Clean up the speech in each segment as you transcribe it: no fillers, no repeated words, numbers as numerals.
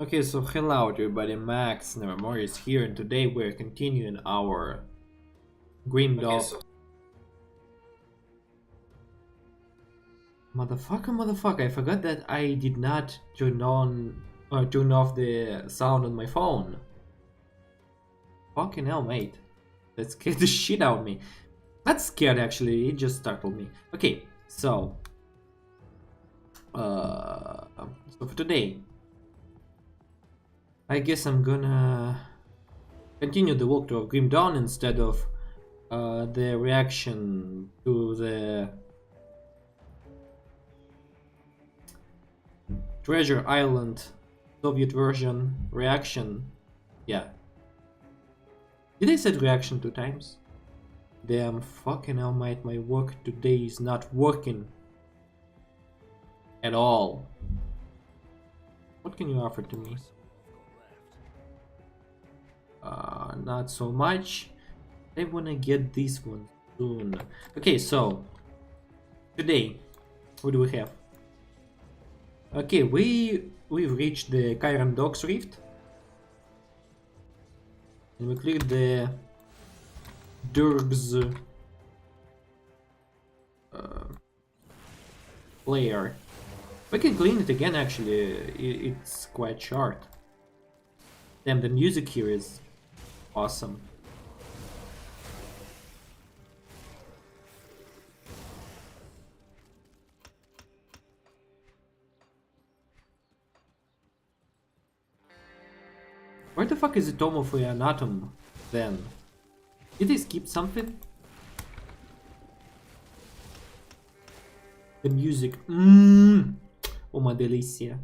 Okay, so hello everybody, Max Nevermore is here, and today we're continuing our Grim Dog. Motherfucker, I forgot that I did not turn off the sound on my phone. Fucking hell, mate. That scared the shit out of me. Not scared actually, it just startled me. Okay, so so for today, I guess I'm gonna continue the walkthrough of Grim Dawn instead of the reaction to the Treasure Island Soviet version reaction. Yeah. Did I said reaction 2 times? Damn fucking hell, mate, my work today is not working at all. What can you offer to me? Not so much. I wanna get this one soon. Okay, so today, what do we have? Okay, we've reached the Chiron Docks Rift. And we cleared the Durg's layer. We can clean it again actually, it's quite short. Damn, the music here is awesome. Where the fuck is the Tome of Reanatum then? Did they skip something? The music. Uma delícia.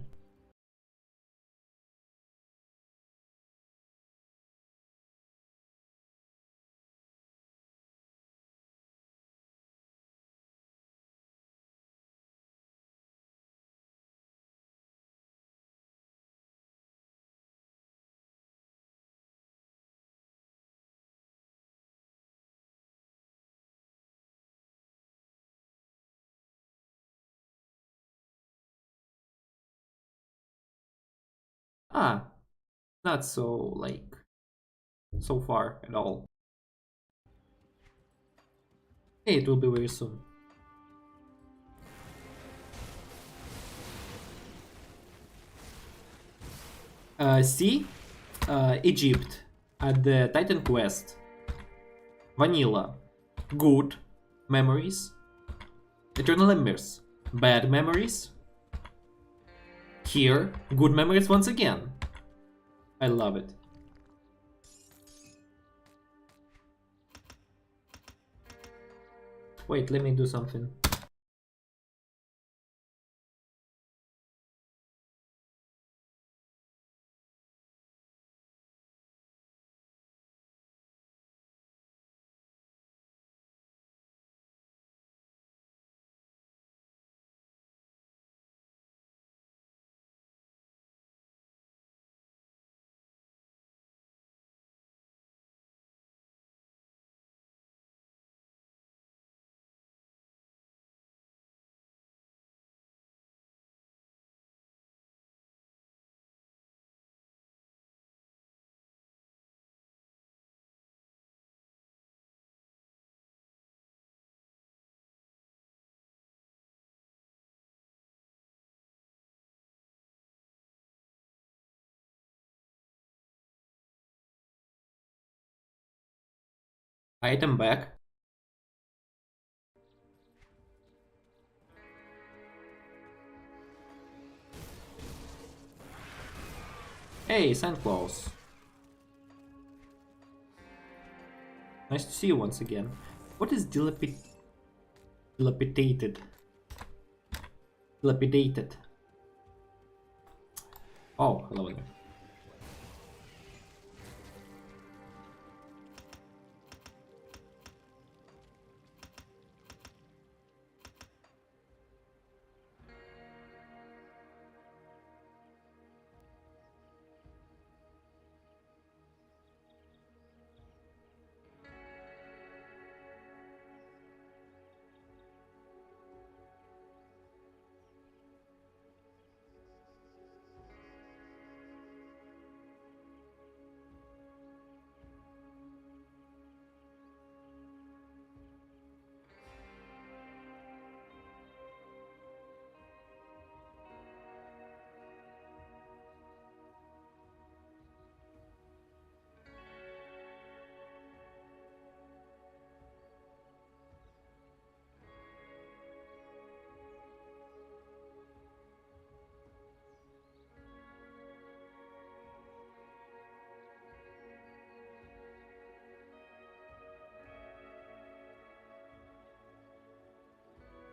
Ah, not so, like, so far at all. Hey, it will be very soon. See? Egypt at the Titan Quest. Vanilla. Good. Memories. Eternal Embers. Bad memories. Here, good memories once again. I love it. Wait, let me do something. Item back. Hey, Santa Claus. Nice to see you once again. What is dilapidated? Dilapidated. Oh, hello again.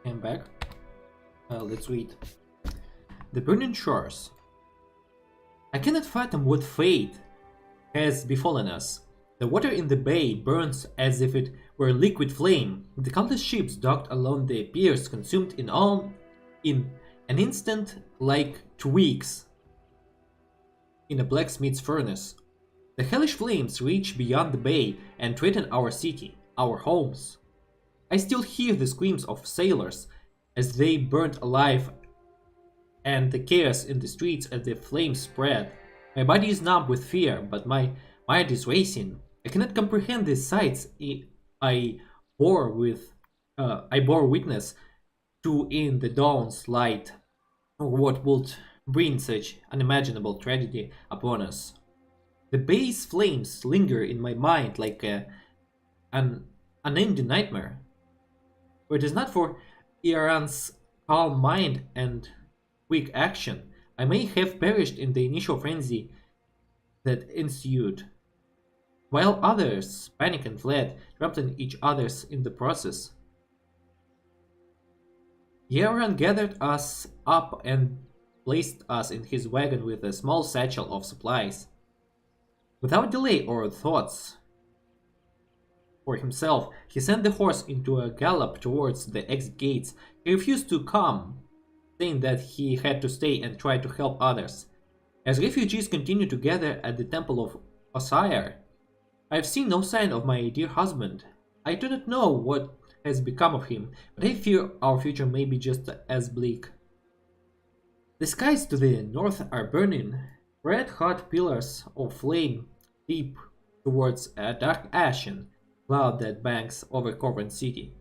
I'm back. Let's read. The burning shores. I cannot fathom what fate has befallen us. The water in the bay burns as if it were liquid flame. The countless ships docked along the piers consumed in an instant like twigs in a blacksmith's furnace. The hellish flames reach beyond the bay and threaten our city, our homes. I still hear the screams of sailors as they burned alive and the chaos in the streets as the flames spread. My body is numb with fear, but my mind is racing. I cannot comprehend the sights I bore with I bore witness to in the dawn's light, or what would bring such unimaginable tragedy upon us. The bay's flames linger in my mind like an unending nightmare. Were it is not for Iran's calm mind and quick action, I may have perished in the initial frenzy that ensued, while others panicked and fled, trampling each other's in the process. Yaran gathered us up and placed us in his wagon with a small satchel of supplies. Without delay or thoughts for himself, he sent the horse into a gallop towards the exit gates. He refused to come, saying that he had to stay and try to help others. As refugees continue to gather at the temple of Osiris, I have seen no sign of my dear husband. I do not know what has become of him, but I fear our future may be just as bleak. The skies to the north are burning. Red-hot pillars of flame leap towards a dark ashen cloud that banks over Corvin City.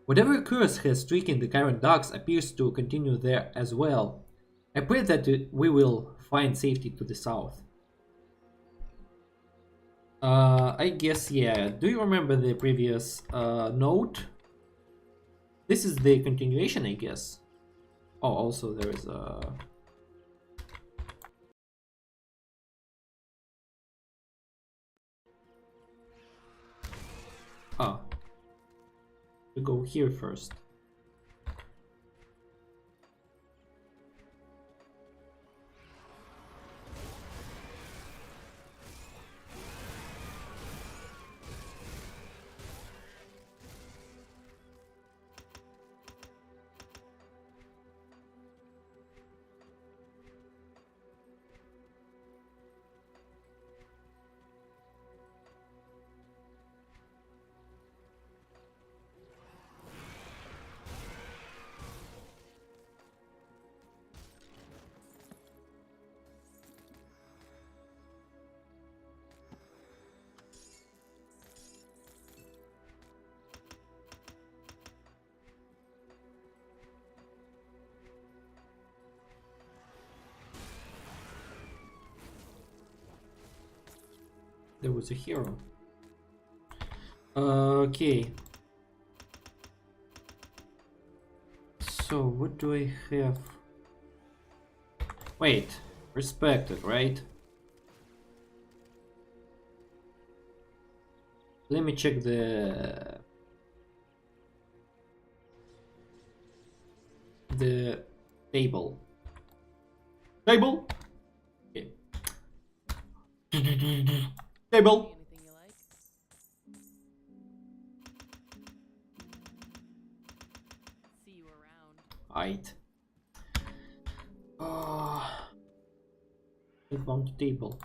Whatever curse has stricken the current docks appears to continue there as well. I pray that we will find safety to the south. I guess, yeah. Do you remember the previous note? This is the continuation, I guess. Oh, also there is a... Ah. We go here first. There was a hero. Okay. So what do I have? Wait, respected, right? Let me check the table. Table. Okay. Table. Anything you like? See you around. Right. I found the table.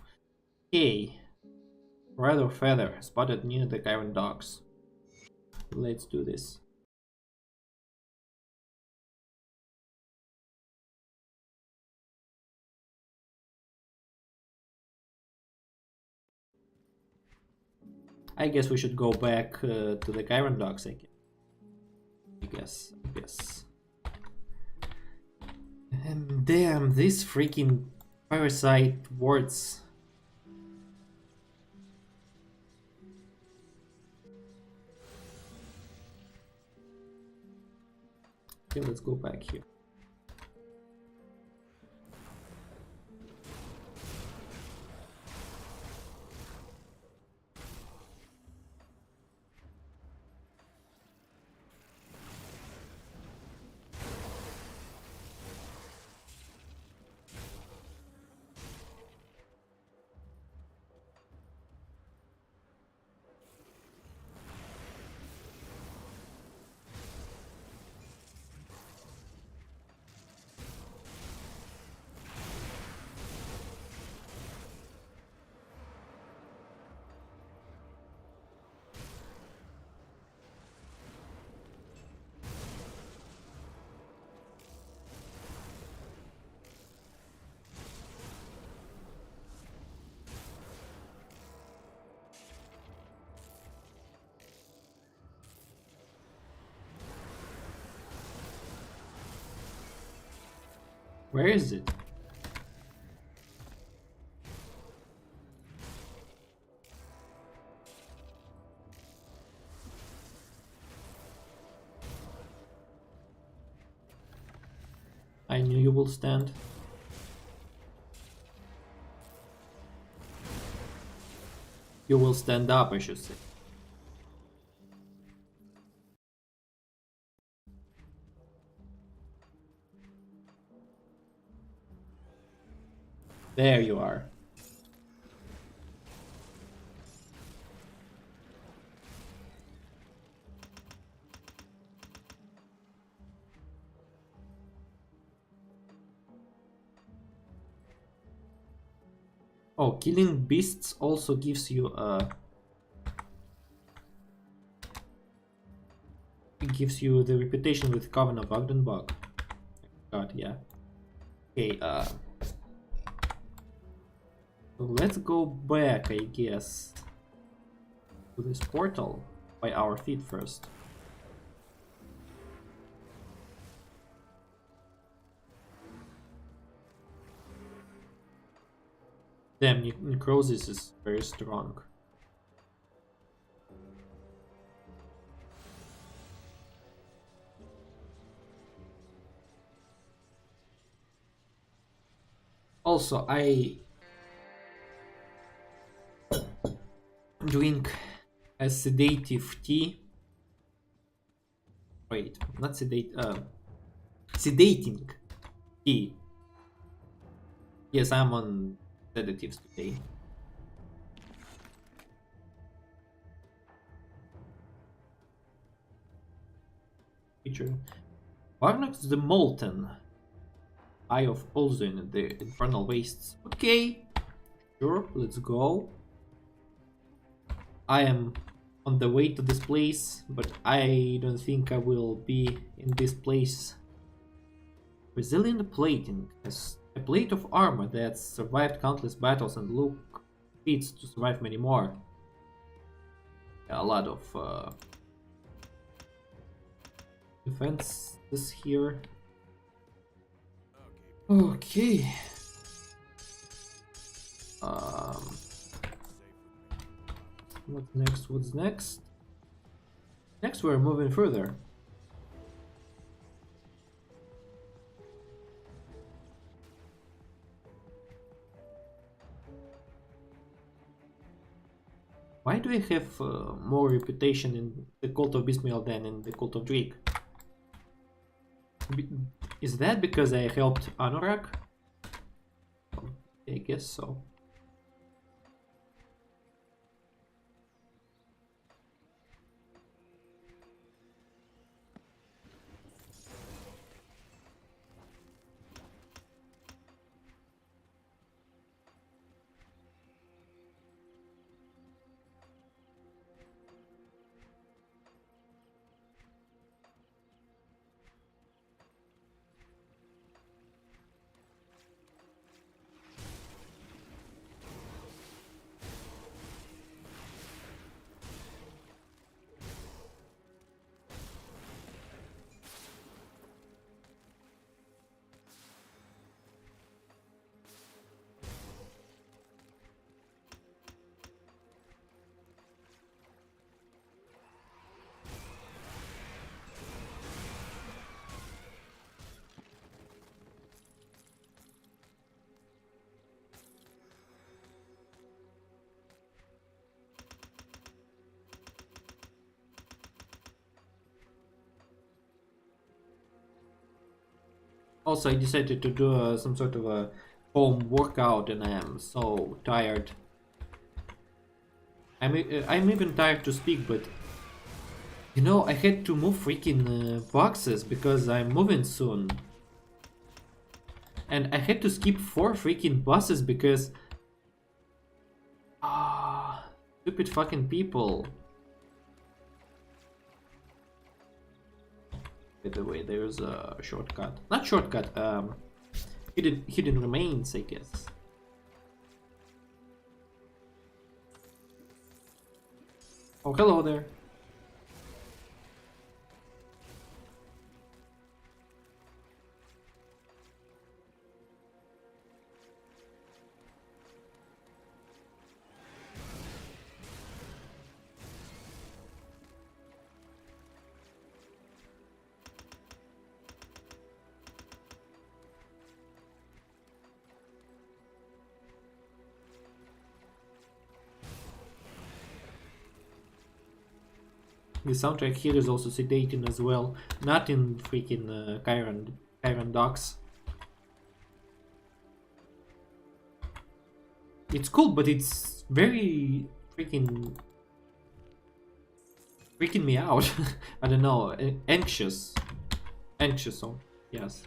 Okay. Red or feather spotted near the Iron Docks. Let's do this. I guess we should go back to the Iron Docks. I guess. Damn, these freaking parasite words. Okay, let's go back here. Where is it? I knew you will stand. You will stand up, I should say. There you are. Oh, killing beasts also gives you it gives you the reputation with Coven of Agdenbach. God, yeah. Okay, so let's go back, I guess, to this portal by our feet first. Damn, necrosis is very strong. Also, I drink a sedative tea. Wait, not sedating tea. Yes, I'm on sedatives today. Feature Varnox the Molten. Eye of Ulzun in the Infernal Wastes. Okay, sure, let's go. I am on the way to this place, but I don't think I will be in this place. Resilient plating. A plate of armor that survived countless battles and look fits to survive many more. A lot of defenses here. Okay. What's next? What's next? Next, we're moving further. Why do I have more reputation in the Cult of Bismael than in the Cult of Drake? Is that because I helped Anorak? I guess so. Also, I decided to do some sort of a home workout, and I am so tired. I'm even tired to speak, but you know, I had to move freaking boxes because I'm moving soon, and I had to skip 4 freaking buses because stupid fucking people. By the way, there's a shortcut. Not shortcut, hidden remains, I guess. Oh, hello there. The soundtrack here is also sedating as well. Not in freaking Chiron Docks. It's cool, but it's very freaking me out. I don't know, anxious. Anxious, oh, yes.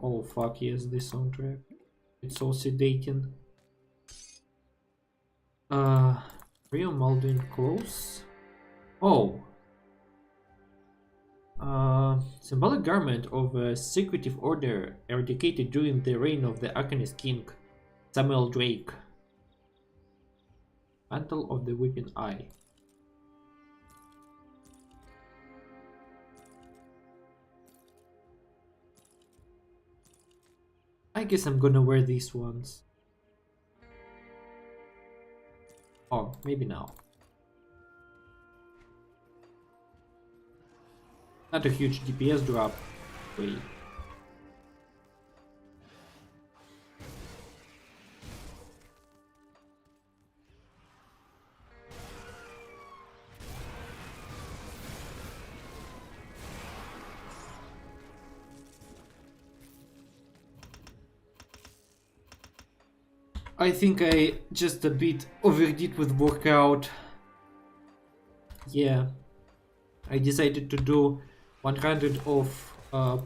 Oh fuck yes, this soundtrack. It's so sedating. Real Malduin close. Oh. Symbolic garment of a secretive order eradicated during the reign of the Arcanist King Samuel Drake. Mantle of the Weeping Eye. I guess I'm gonna wear these ones. Oh, maybe now. Not a huge DPS drop. Wait. I think I just a bit overdid with workout. Yeah. I decided to do 100 of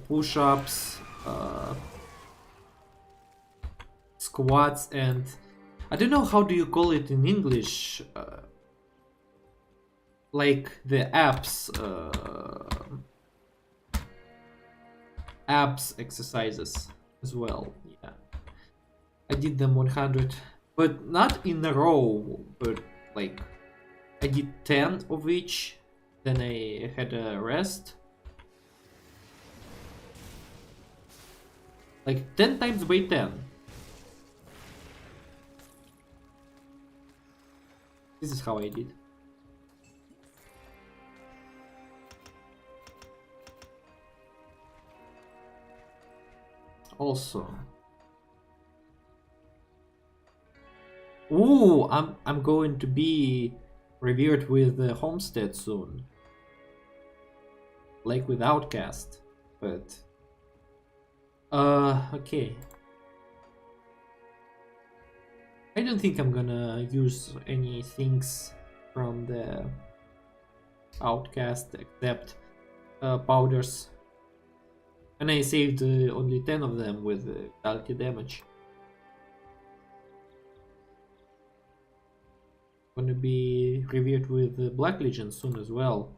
push-ups, squats, and I don't know how do you call it in English. Like the abs exercises as well. Yeah, I did them 100, but not in a row. But like I did 10 of each. Then I had a rest. Like 10 times by 10. This is how I did. Also. Ooh, I'm going to be revered with the homestead soon. Like with Outcast. But okay. I don't think I'm gonna use any things from the Outcast except powders. And I saved only 10 of them with vitality damage. Gonna be revered with Black Legion soon as well.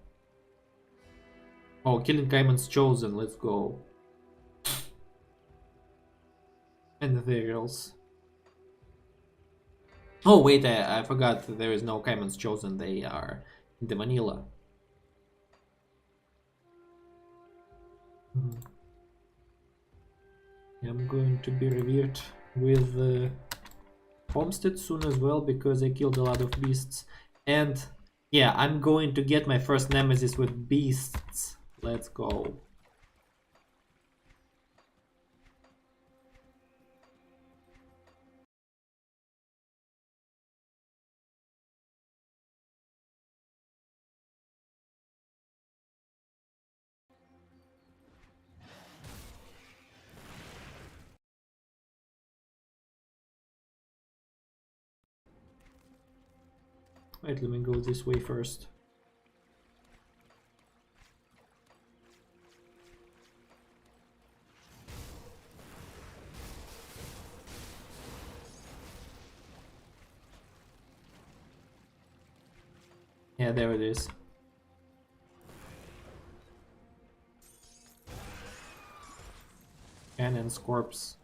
Oh, Killing Caiman's Chosen, let's go. And the Varials. Oh wait, I forgot there is no Caiman's Chosen, they are in the Manila. I'm going to be revered with Homestead soon as well because I killed a lot of beasts. And yeah, I'm going to get my first nemesis with beasts. Let's go. Wait, let me go this way first. Yeah, there it is. Cannon's corpse.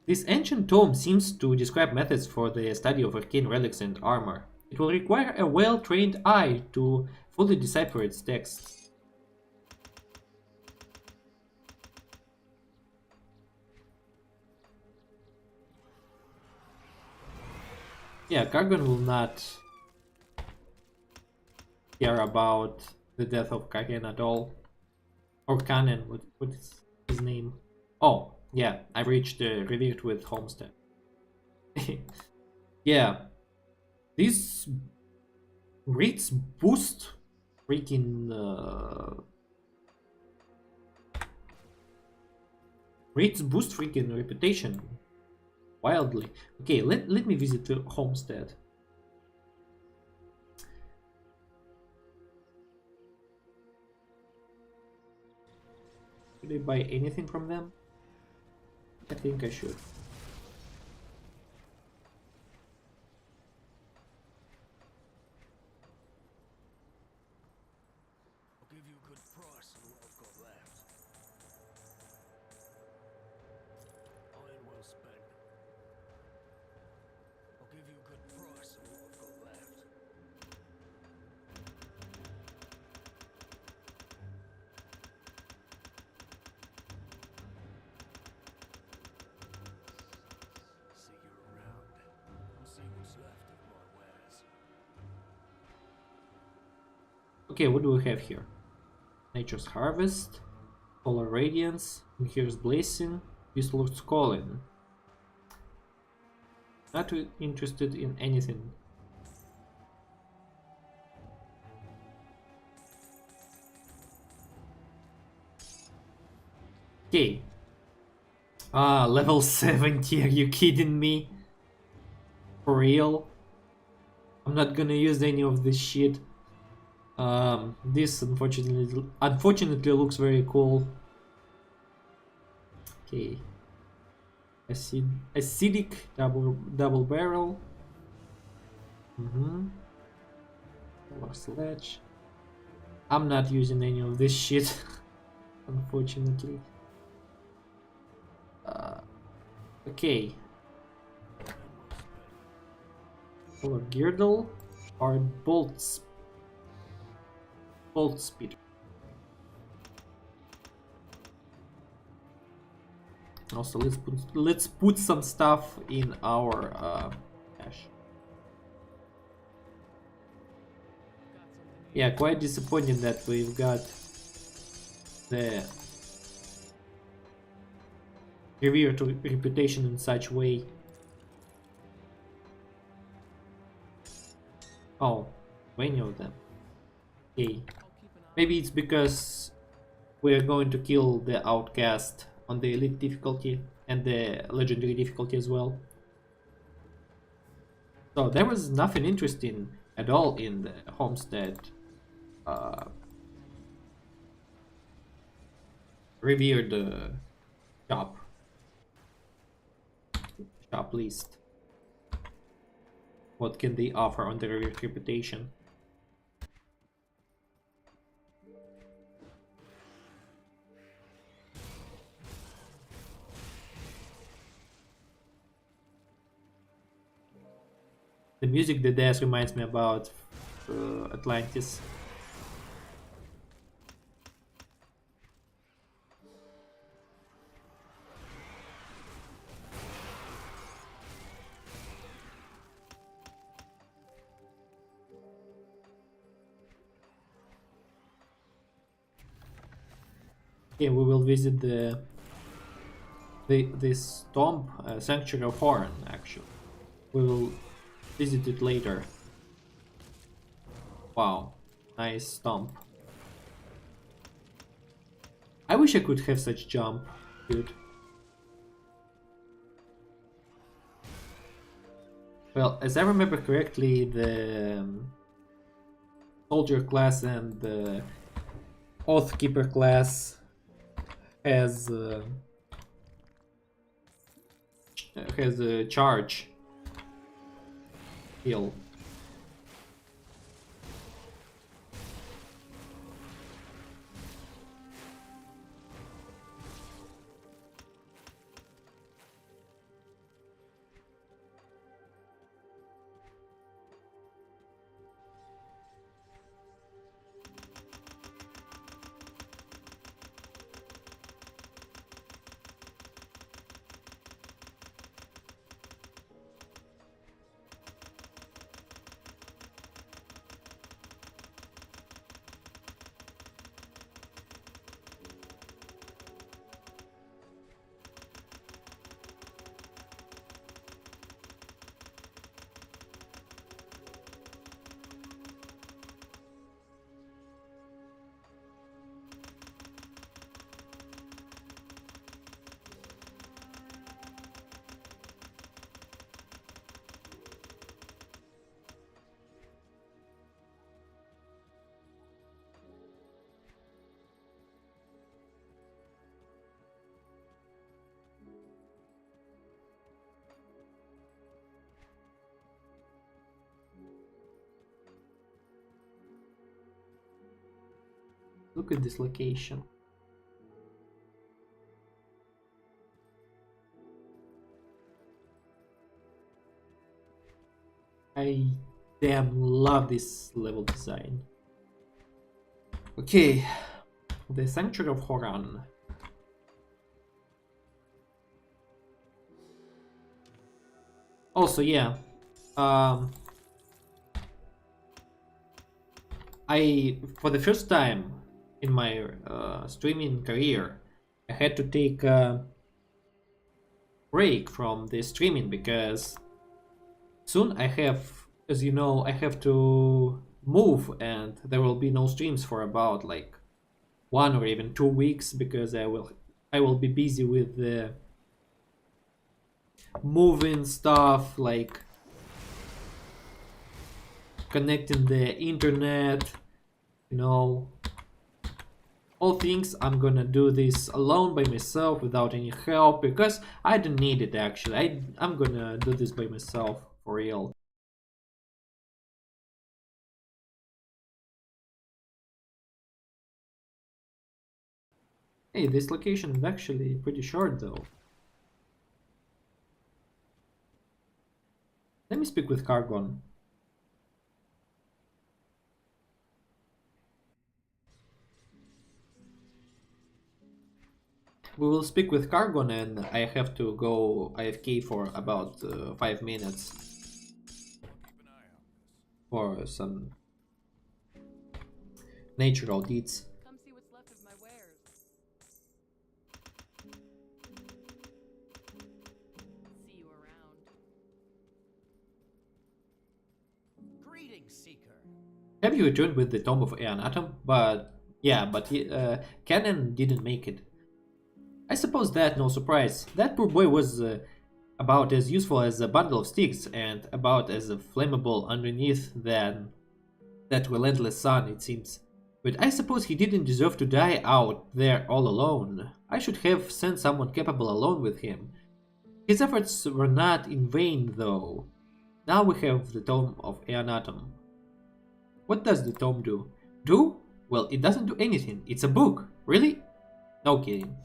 This ancient tome seems to describe methods for the study of arcane relics and armor. It will require a well-trained eye to fully decipher its text. Yeah, Gargon will not care about the death of Kagen at all. Or Kanen, what is his name? Oh, yeah, I reached the revered with Homestead. Yeah, these rates boost freaking reputation wildly. Okay, let me visit the Homestead. Should I buy anything from them? I think I should. I'll give you a good price on what I've got left. Iron well spent. I'll give you a good price on what I've got left. See you around. I'll see what's left of my wares. Okay, what do we have here? Nature's Harvest, Polar Radiance, and here's Blazing, this looks calling. Not interested in anything. Okay. Ah, level 70, are you kidding me? For real? I'm not gonna use any of this shit. This unfortunately looks very cool. Okay. Acidic double barrel. Polar sledge. I'm not using any of this shit, unfortunately. Okay. Polar girdle or bolt speed. Also, let's put some stuff in our cache. Yeah, quite disappointing that we've got the revered reputation in such way. Oh, many of them. Okay. Maybe it's because we're going to kill the outcast on the elite difficulty and the legendary difficulty as well. So there was nothing interesting at all in the Homestead revered shop list. What can they offer on the revered reputation? The music they dance reminds me about Atlantis. Okay, we will visit this tomb, Sanctuary of Horn. Actually, we will visit it later. Wow, nice stomp. I wish I could have such jump, dude. Well, as I remember correctly, the soldier class and the Oathkeeper class has a charge heal. Look at this location. I damn love this level design. Okay, the Sanctuary of Horan. Also, yeah, for the first time in my streaming career, I had to take a break from the streaming because soon I have, as you know, I have to move and there will be no streams for about like 1 or even 2 weeks because I will be busy with the moving stuff, like connecting the internet, you know, all things. I'm gonna do this alone by myself without any help because I don't need it actually. I'm gonna do this by myself for real. Hey, this location is actually pretty short though. Let me speak with Cargon. We will speak with Cargon and I have to go AFK for about 5 minutes Keep an eye on this. for some natural deeds. Come see what's left of my wares. See you around. Greetings, Seeker. Have you returned with the Tome of Eonatum? But yeah, but Canon didn't make it. I suppose that no surprise. That poor boy was about as useful as a bundle of sticks and about as flammable underneath than that relentless sun, it seems. But I suppose he didn't deserve to die out there all alone. I should have sent someone capable along with him. His efforts were not in vain, though. Now we have the Tome of Eonatum. What does the tome do? Do? Well, it doesn't do anything. It's a book. Really? No kidding.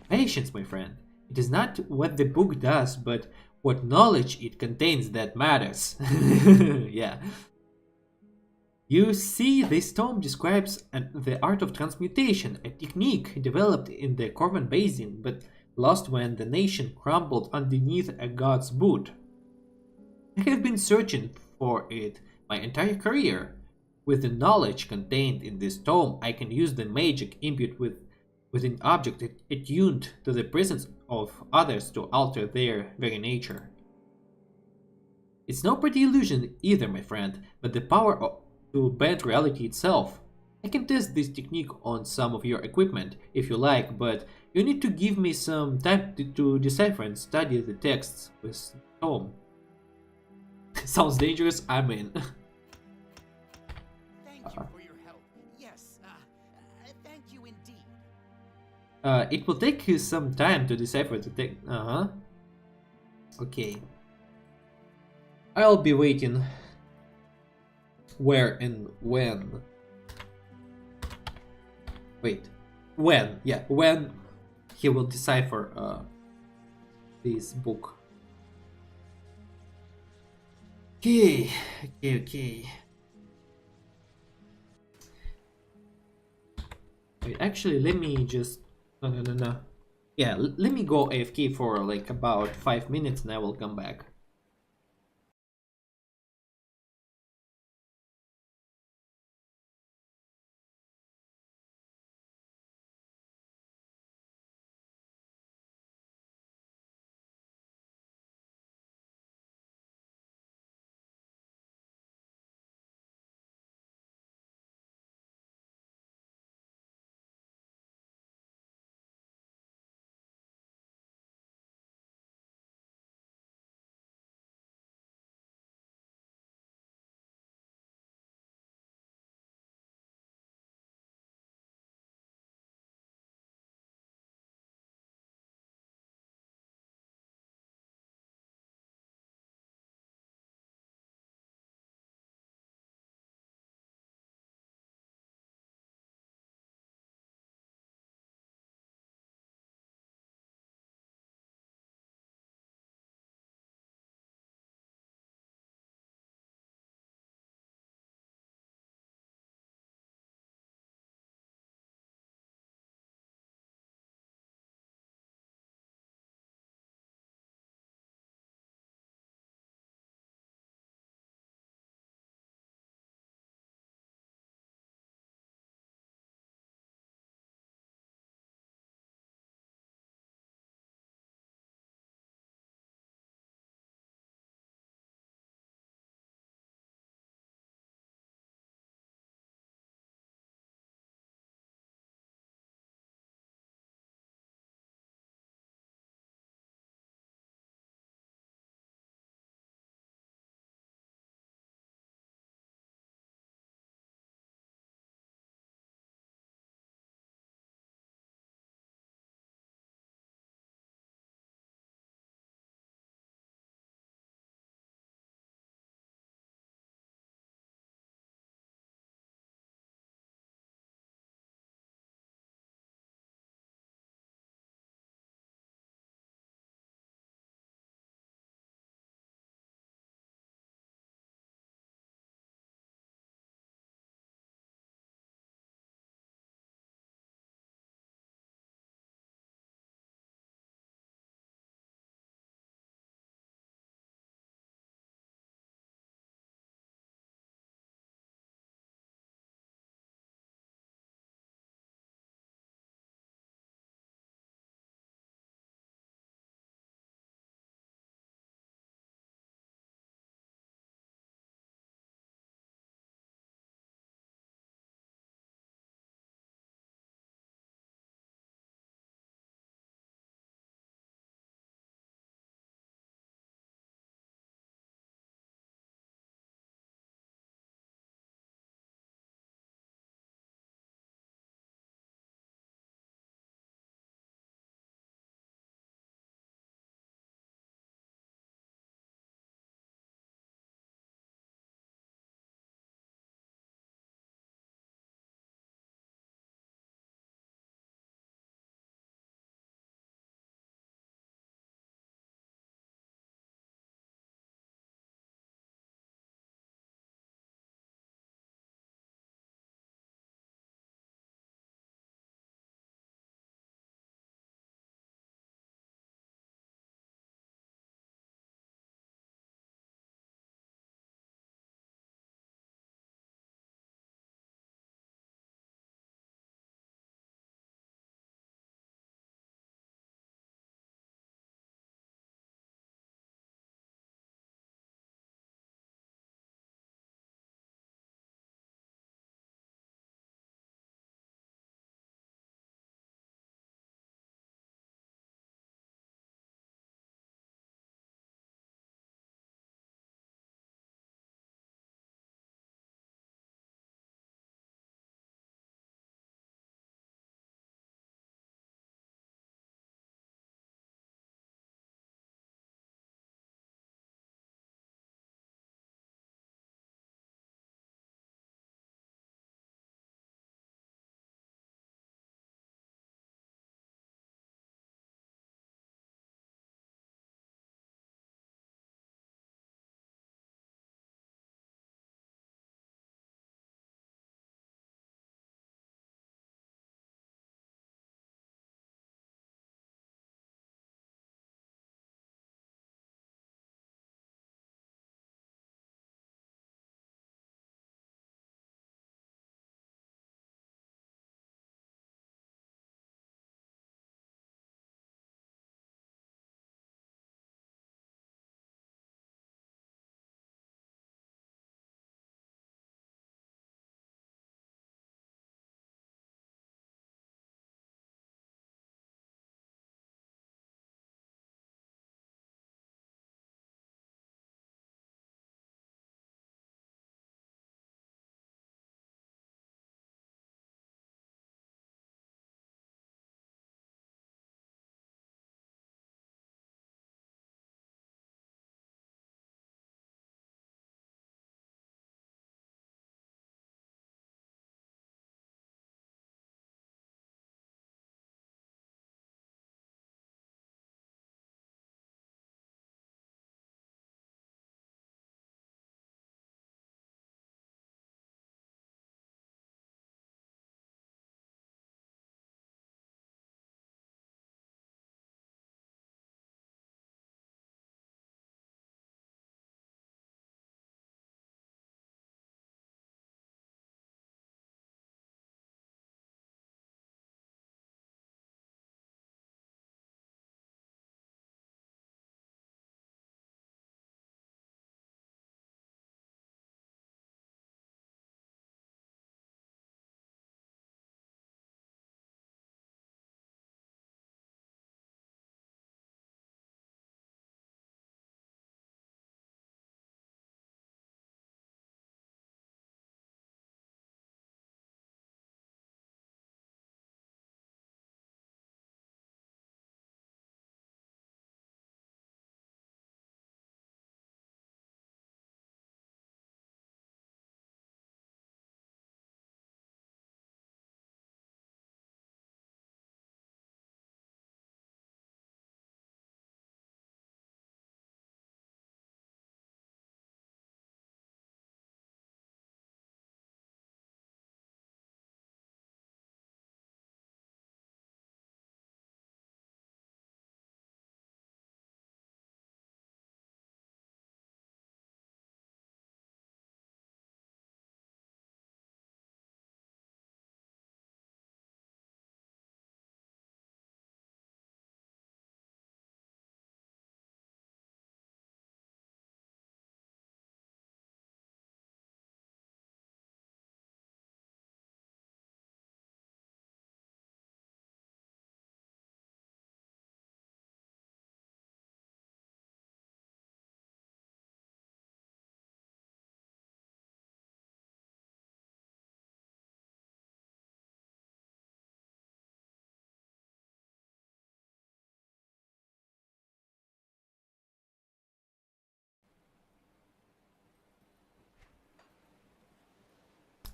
Patience, my friend. It is not what the book does, but what knowledge it contains that matters. Yeah. You see, this tome describes the art of transmutation, a technique developed in the Corvan Basin, but lost when the nation crumbled underneath a god's boot. I have been searching for it my entire career. With the knowledge contained in this tome, I can use the magic imbued with an object attuned to the presence of others to alter their very nature. It's no pretty illusion either, my friend, but the power to bend reality itself. I can test this technique on some of your equipment if you like, but you need to give me some time to decipher and study the texts with tome. Sounds dangerous, I'm in. Thank you for your help. Yes, thank you indeed. It will take you some time to decipher the text. Okay. I'll be waiting. Where and when? Wait, when? Yeah, when he will decipher this book. Okay, okay. Wait, actually, let me just no. Yeah, let me go AFK for like about 5 minutes and I will come back.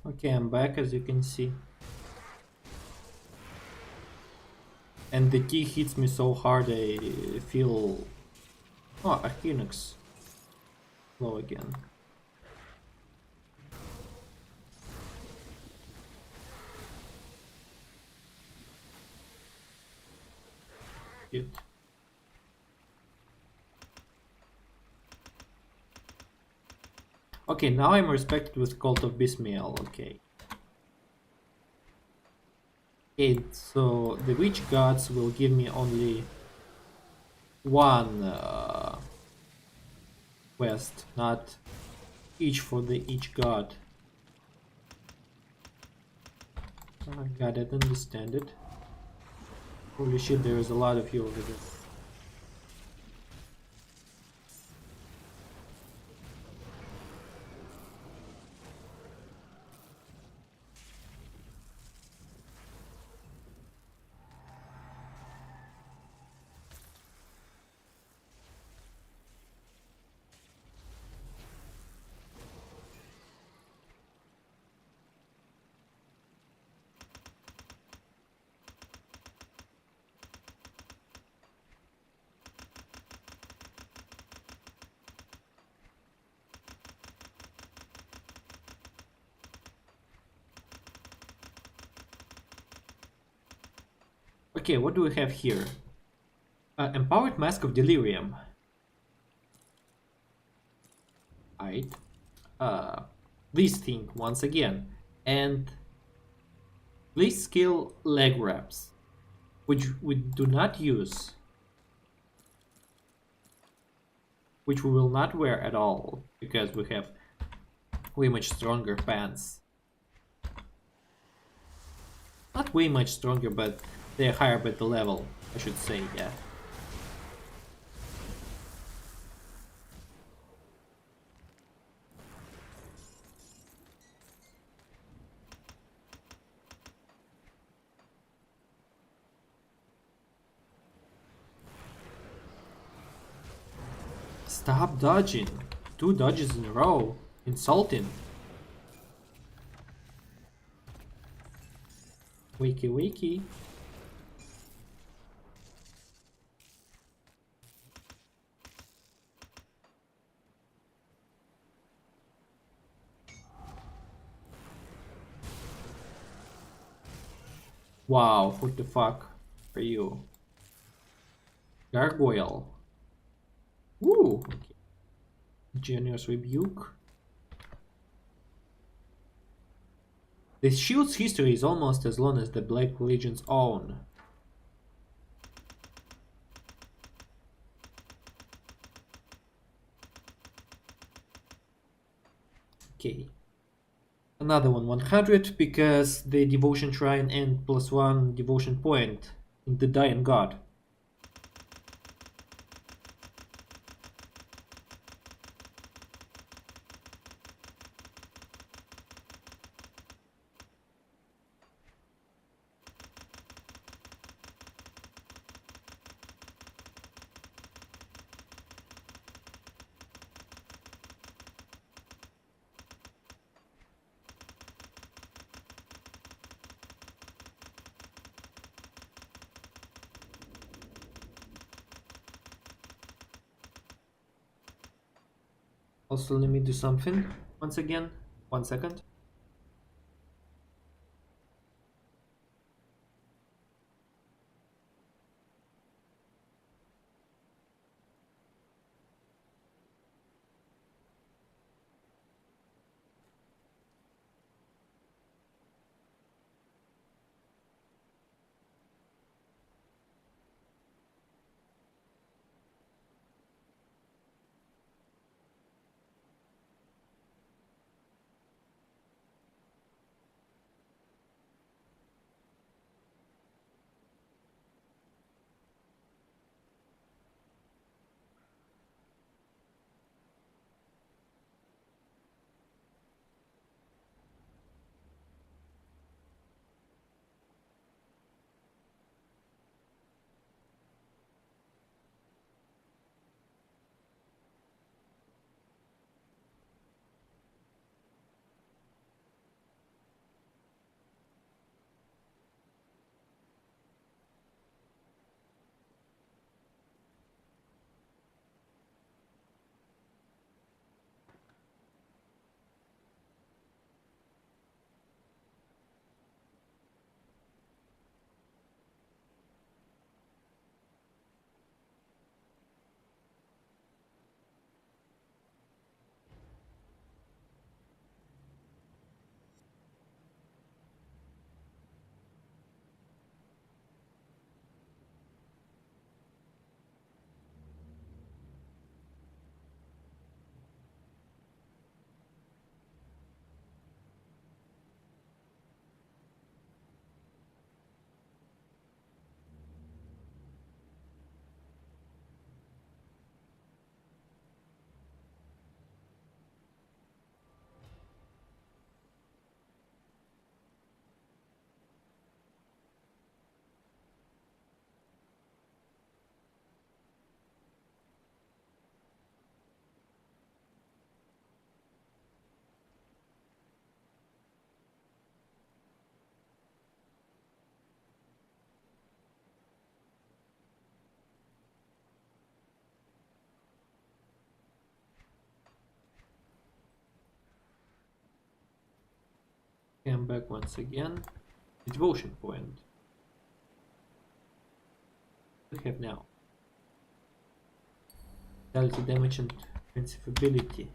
Okay, I'm back, as you can see. And the key hits me so hard I feel... Oh, a Phoenix. Low again. Shit. Okay, now I'm respected with Cult of Bismael, okay. Okay, so the witch gods will give me only one quest, not each for each god. God, I don't understand it. Holy shit, there is a lot of you over there. Okay, what do we have here? Empowered Mask of Delirium. Right. This thing once again. And please skill leg wraps, which we do not use. Which we will not wear at all, because we have way much stronger pants. Not way much stronger, but they're higher battle level, I should say, yeah. Stop dodging. 2 dodges in a row. Insulting. Wakey wakey. Wow, what the fuck are you? Gargoyle. Woo! Okay. Generous Rebuke. This shield's history is almost as long as the Black Legion's own. Okay. Another one, 100, because the Devotion Shrine and +1 Devotion Point in the Dying God. Also, let me do something once again. 1 second. Come back once again. Devotion point. What do we have now? Vitality damage and defensive ability.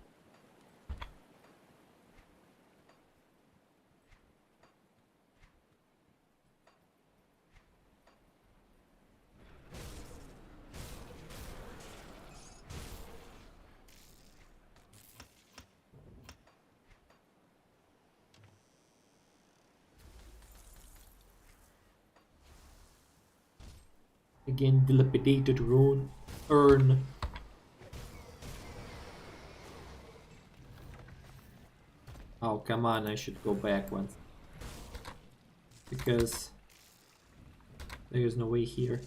Again, dilapidated urn. Oh, come on, I should go back once. Because there is no way here.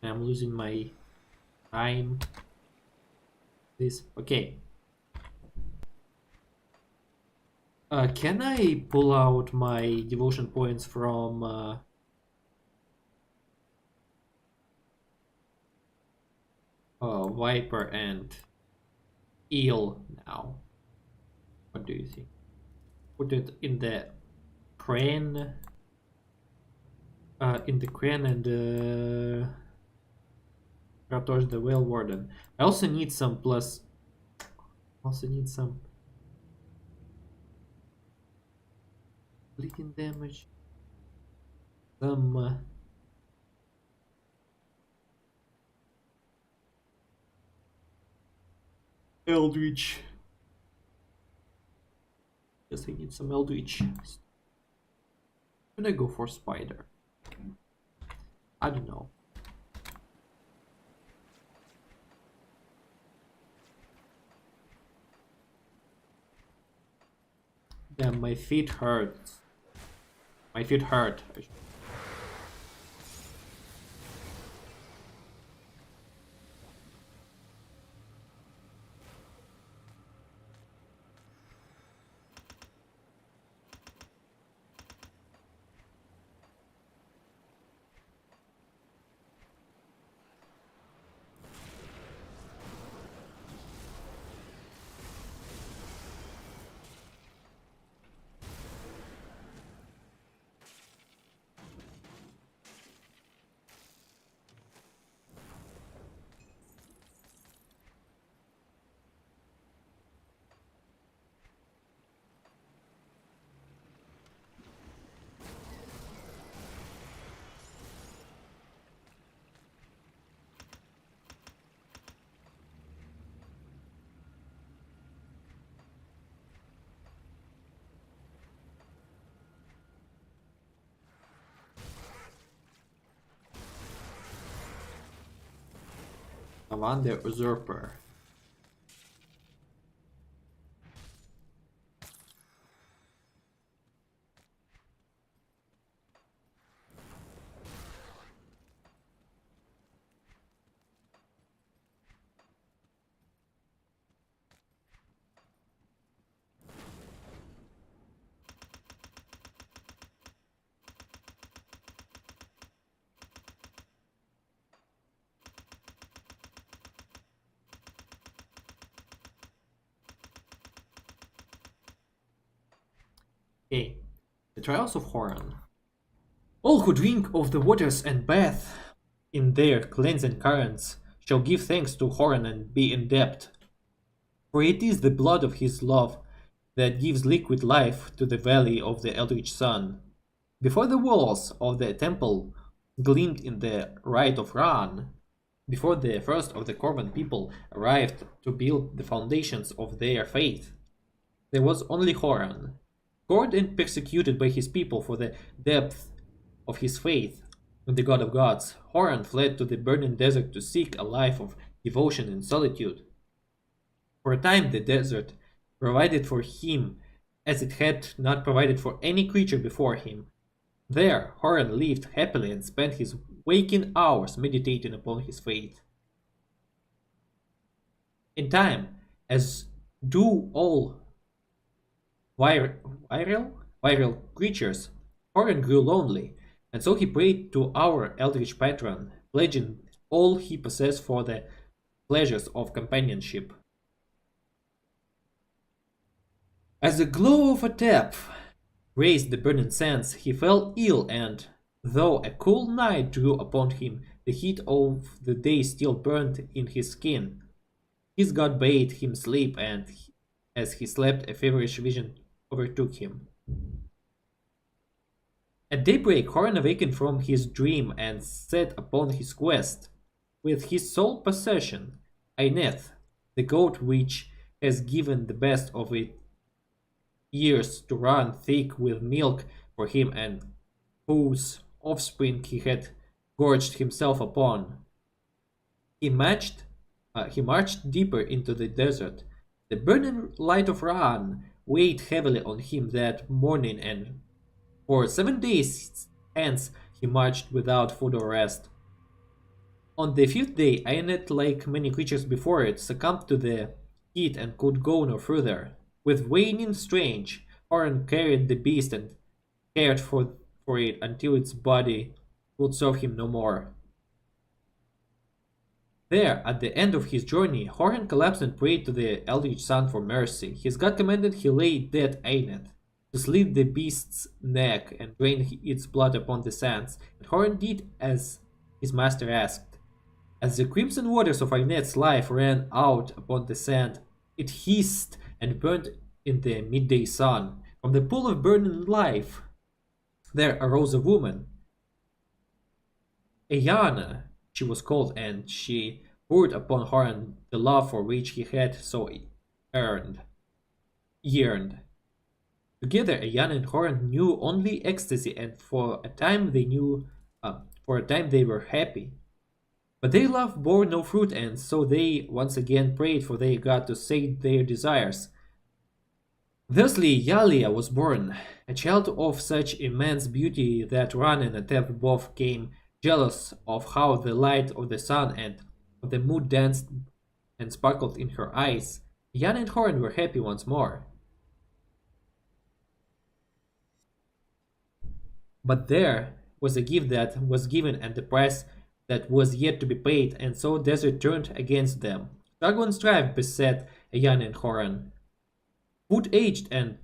I'm losing my time. This, okay. Can I pull out my devotion points from Viper and Eel now? What do you think? Put it in the crane. In the crane and towards the whale warden. I also need some plus. Also need some bleeding damage. Some Eldritch. Yes, I need some Eldritch. Should I go for Spider? I don't know. Damn, my feet hurt. My feet hurt. Avan the Usurper. Okay, the Trials of Horan. All who drink of the waters and bathe in their cleansing currents shall give thanks to Horan and be in debt. For it is the blood of his love that gives liquid life to the valley of the Eldritch Sun. Before the walls of the temple gleamed in the rite of Ran, before the first of the Corban people arrived to build the foundations of their faith, there was only Horan. Scorned and persecuted by his people for the depth of his faith in the God of Gods, Horan fled to the burning desert to seek a life of devotion and solitude. For a time the desert provided for him as it had not provided for any creature before him. There Horan lived happily and spent his waking hours meditating upon his faith. In time, as do all viral creatures, Horan grew lonely, and so he prayed to our eldritch patron, pledging all he possessed for the pleasures of companionship. As the glow of a tap raised the burning sands, he fell ill, and though a cool night drew upon him, the heat of the day still burned in his skin. His god bade him sleep, and as he slept, a feverish vision overtook him. At daybreak, Horan awakened from his dream and set upon his quest. With his sole possession, Aineth, the goat which has given the best of its years to run thick with milk for him and whose offspring he had gorged himself upon. He marched deeper into the desert. The burning light of Ra'an weighed heavily on him that morning, and for 7 days hence he marched without food or rest. On the fifth day, Aenet, like many creatures before it, succumbed to the heat and could go no further. With waning strength, Horan carried the beast and cared for it until its body would serve him no more. There, at the end of his journey, Horan collapsed and prayed to the Eldritch Sun for mercy. His god commanded he lay dead Aenet, to slit the beast's neck and drain its blood upon the sands, and Horan did as his master asked. As the crimson waters of Ainet's life ran out upon the sand, it hissed and burned in the midday sun. From the pool of burning life there arose a woman, Ayana, she was called, and she poured upon Horan the love for which he had so yearned. Together, Ayana and Horan knew only ecstasy, and for a time they were happy. But their love bore no fruit, and so they once again prayed for their god to sate their desires. Thusly Yalia was born, a child of such immense beauty that Ran and Atep both came jealous of how the light of the sun and of the moon danced and sparkled in her eyes. Yan and Horan were happy once more. But there was a gift that was given and the price that was yet to be paid, and so desert turned against them. Struggle and strife beset Ayan and Horan. Food aged and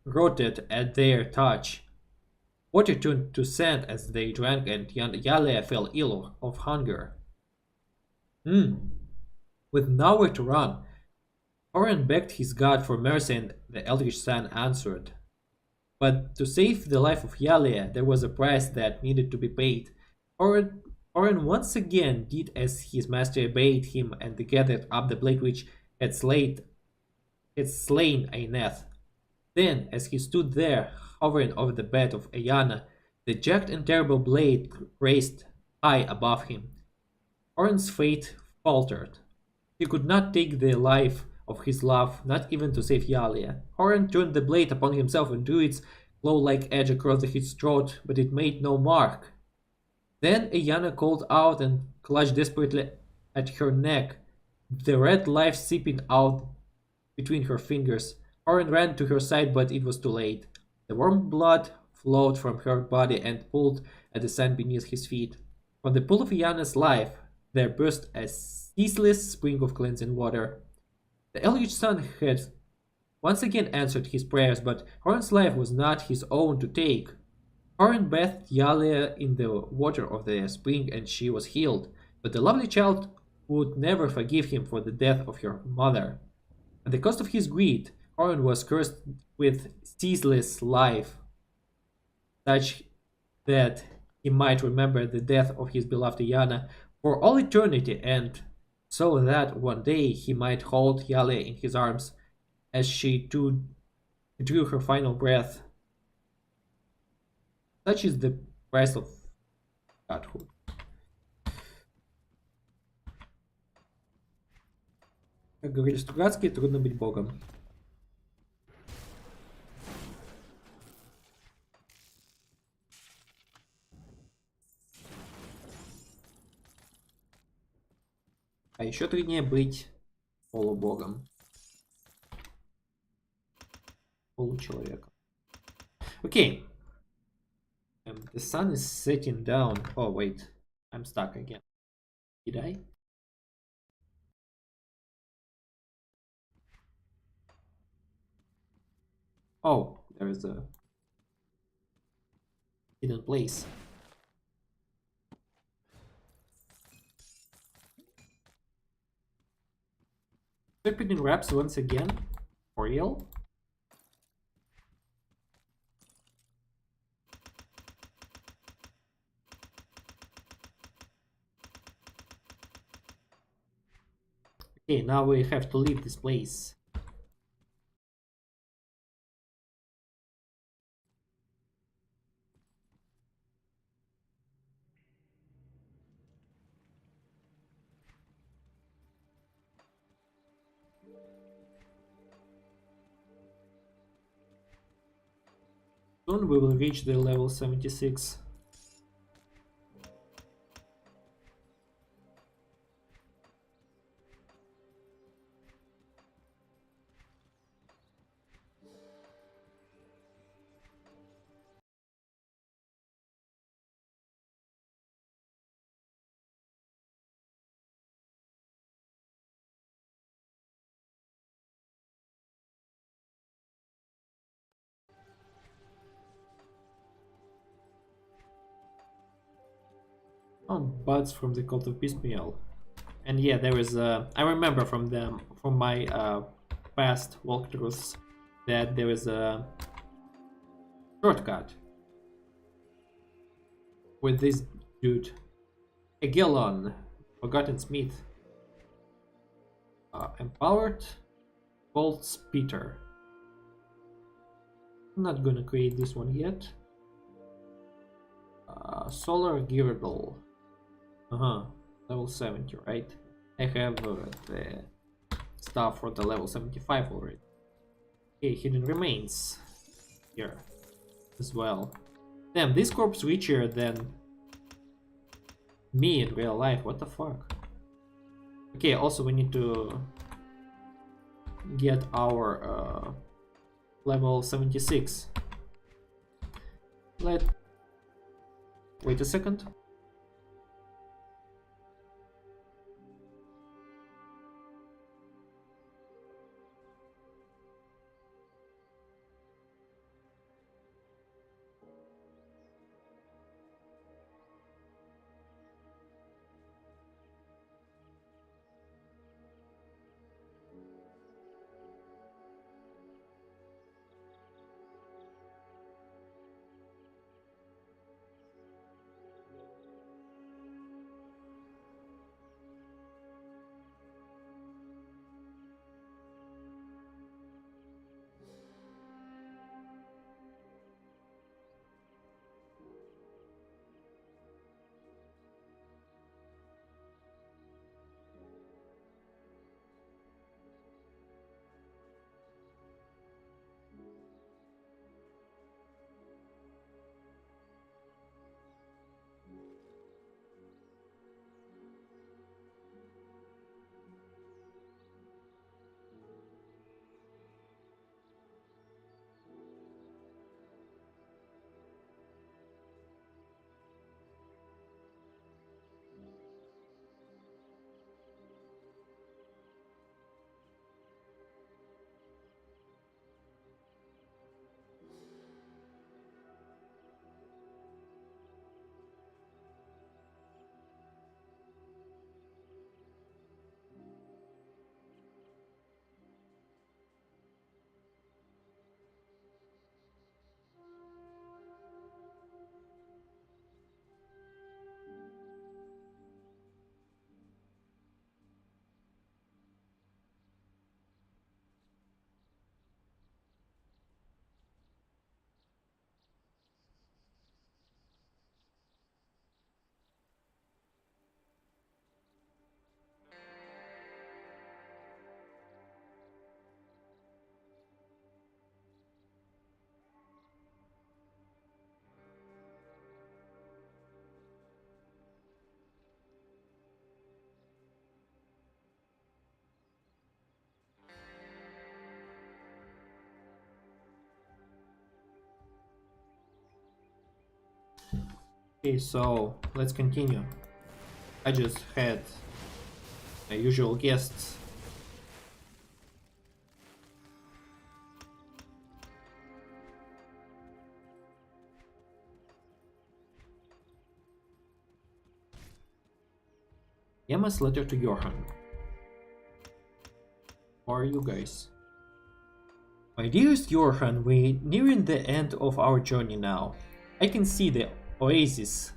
rotted at their touch. Water turned to sand as they drank, and Yalea fell ill of hunger. With nowhere to run, Horan begged his god for mercy, and the Eldritch Sun answered. But to save the life of Yalea, there was a price that needed to be paid. Horan once again did as his master bade him and gathered up the blade which had slain Aineth. Then, as he stood there, hovering over the bed of Ayana, the jagged and terrible blade raised high above him. Horan's fate faltered. He could not take the life of his love, not even to save Yalia. Horan turned the blade upon himself and drew its claw-like edge across his throat, but it made no mark. Then Ayana called out and clutched desperately at her neck, the red life seeping out between her fingers. Horan ran to her side, but it was too late. The warm blood flowed from her body and pulled at the sand beneath his feet. From the pool of Ayana's life, there burst a ceaseless spring of cleansing water. The Eldritch Sun had once again answered his prayers, but Horan's life was not his own to take. Horan bathed Yalia in the water of the spring, and she was healed, but the lovely child would never forgive him for the death of her mother. At the cost of his greed, Horan was cursed with ceaseless life, such that he might remember the death of his beloved Yana for all eternity, and so that one day he might hold Yale in his arms as she too drew her final breath. Such is the price of godhood. Как говорили Стругацкие, трудно быть богом. А еще труднее быть полубогом. Получеловеком. Okay. The sun is setting down. Oh wait, I'm stuck again. Did I? Oh, there is a hidden place. Repeating wraps once again? For real? Okay, now we have to leave this place. Soon we will reach the level 76. Oh, buds from the Cult of Piecemeal. And yeah, there is I remember from them, from my past walkthroughs, that there is a shortcut with this dude. Agilon, Forgotten Smith. Empowered Bolt Speeder. I'm not gonna create this one yet. Solar Girdle. Level 70, right? I have the stuff for the level 75 already. Okay, Hidden Remains. Here. As well. Damn, this corpse richer than me in real life. What the fuck? Okay, also we need to get our level 76. Wait a second. Okay, so let's continue. I just had my usual guests. Emma's letter to Johan. How are you guys? My dearest Johan, we're nearing the end of our journey now. I can see the oasis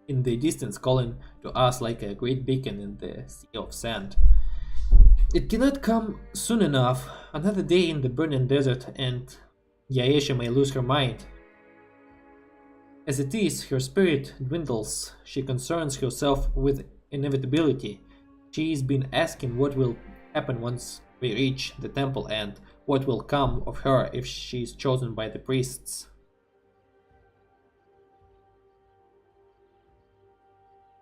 in the distance calling to us like a great beacon in the sea of sand. It cannot come soon enough. Another day in the burning desert and Yaesha may lose her mind. As it is, her spirit dwindles. She concerns herself with inevitability. She's been asking what will happen once we reach the temple and what will come of her if she is chosen by the priests.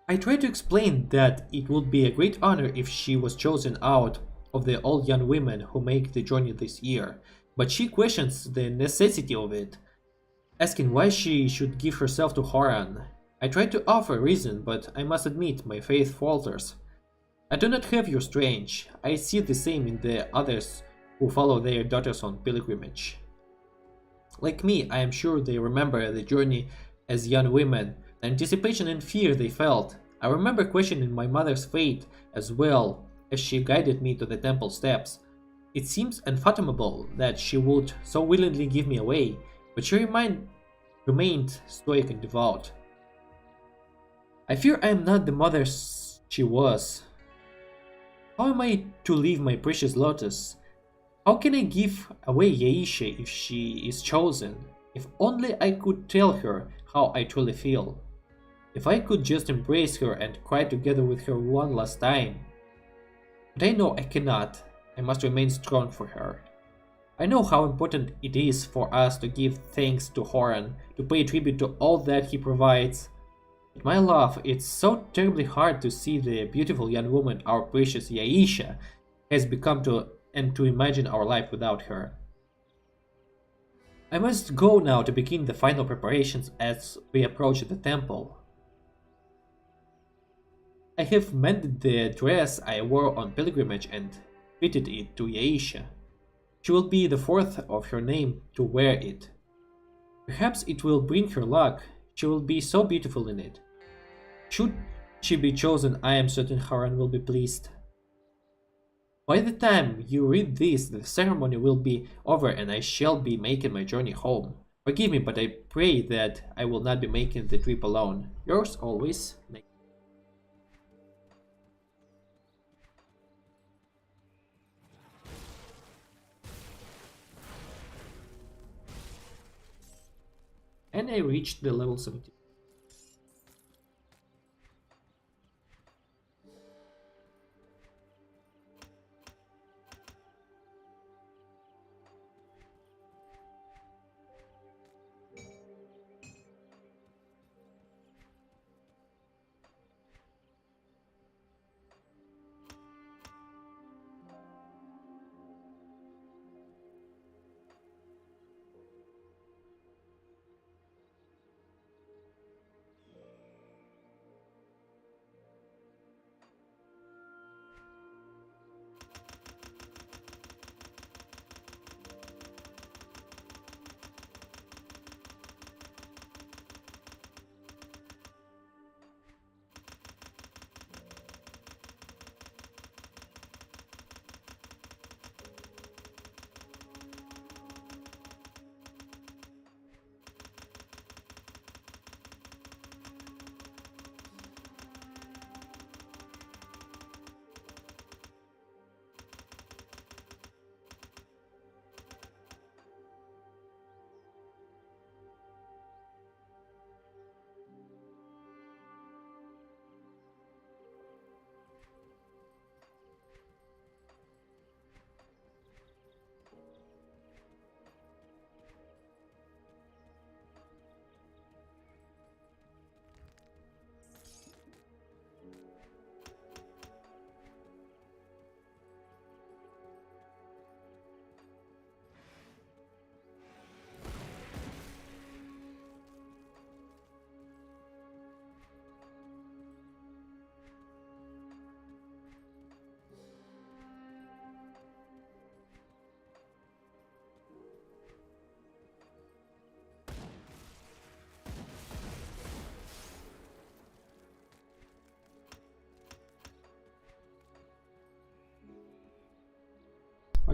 I tried to explain that it would be a great honor if she was chosen out of the all young women who make the journey this year, but she questions the necessity of it, asking why she should give herself to Horan. I tried to offer a reason, but I must admit my faith falters. I do not have your strange. I see the same in the others who follow their daughters on pilgrimage. Like me, I am sure they remember the journey as young women, the anticipation and fear they felt. I remember questioning my mother's fate as well as she guided me to the temple steps. It seems unfathomable that she would so willingly give me away, but she remained stoic and devout. I fear I am not the mother she was. How am I to leave my precious lotus? How can I give away Yaesha if she is chosen? If only I could tell her how I truly feel. If I could just embrace her and cry together with her one last time. But I know I cannot. I must remain strong for her. I know how important it is for us to give thanks to Horan, to pay tribute to all that he provides. But my love, it's so terribly hard to see the beautiful young woman our precious Yaesha has become and to imagine our life without her. I must go now to begin the final preparations as we approach the temple. I have mended the dress I wore on pilgrimage and fitted it to Yaesha. She will be the fourth of her name to wear it. Perhaps it will bring her luck. She will be so beautiful in it. Should she be chosen, I am certain Haran will be pleased. By the time you read this, the ceremony will be over and I shall be making my journey home. Forgive me, but I pray that I will not be making the trip alone. Yours always, Nick. And I reached the level 17.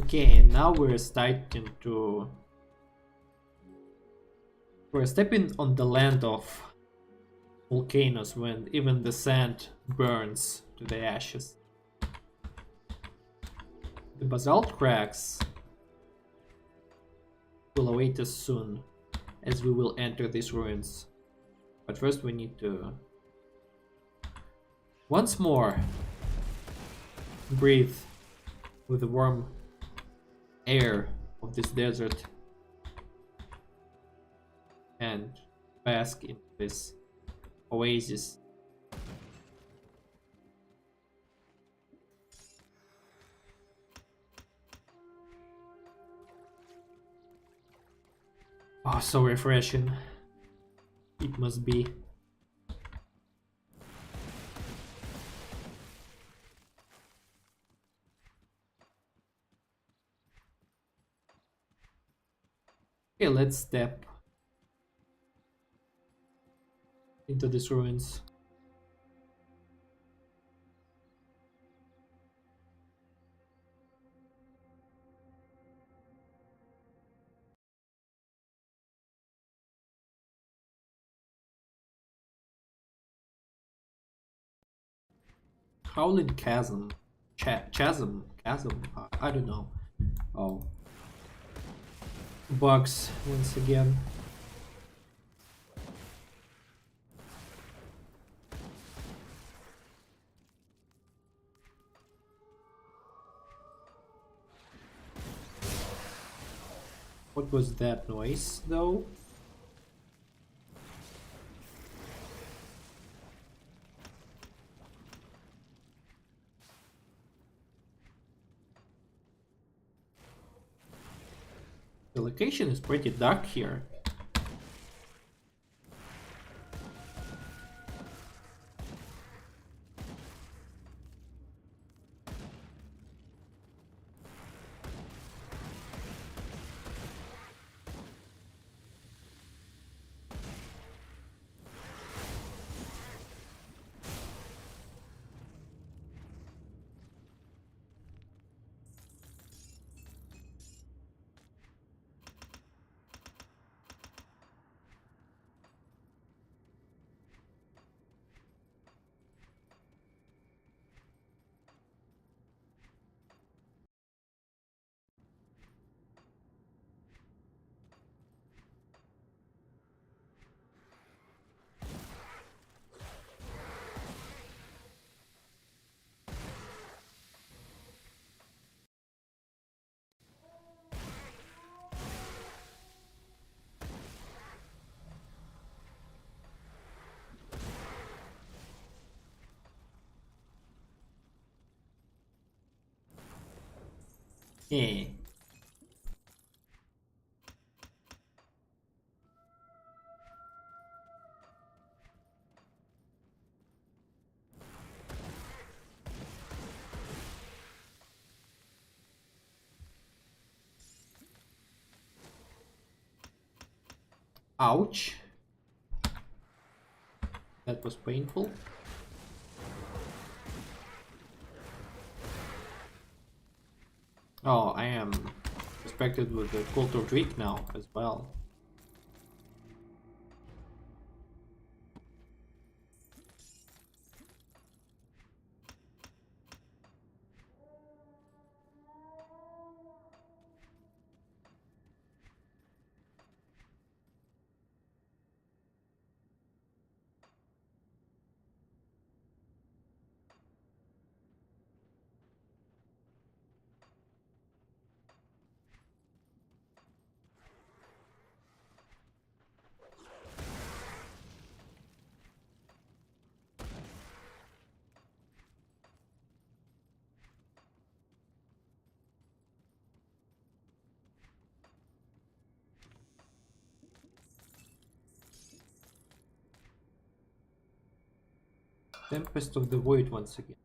Okay, now we're starting to... We're stepping on the land of volcanoes when even the sand burns to the ashes. The basalt cracks will await us soon, as we will enter these ruins. But first we need to once more breathe with the warm air of this desert and bask in this oasis. Oh, so refreshing. It must be. Okay, let's step into these ruins. Howling chasm. Chasm? Chasm? I don't know. Oh. Bugs once again. What was that noise, though? The location is pretty dark here. Eh. Ouch. That was painful. Oh, I am respected with the culture Greek now as well. Tempest of the Void once again.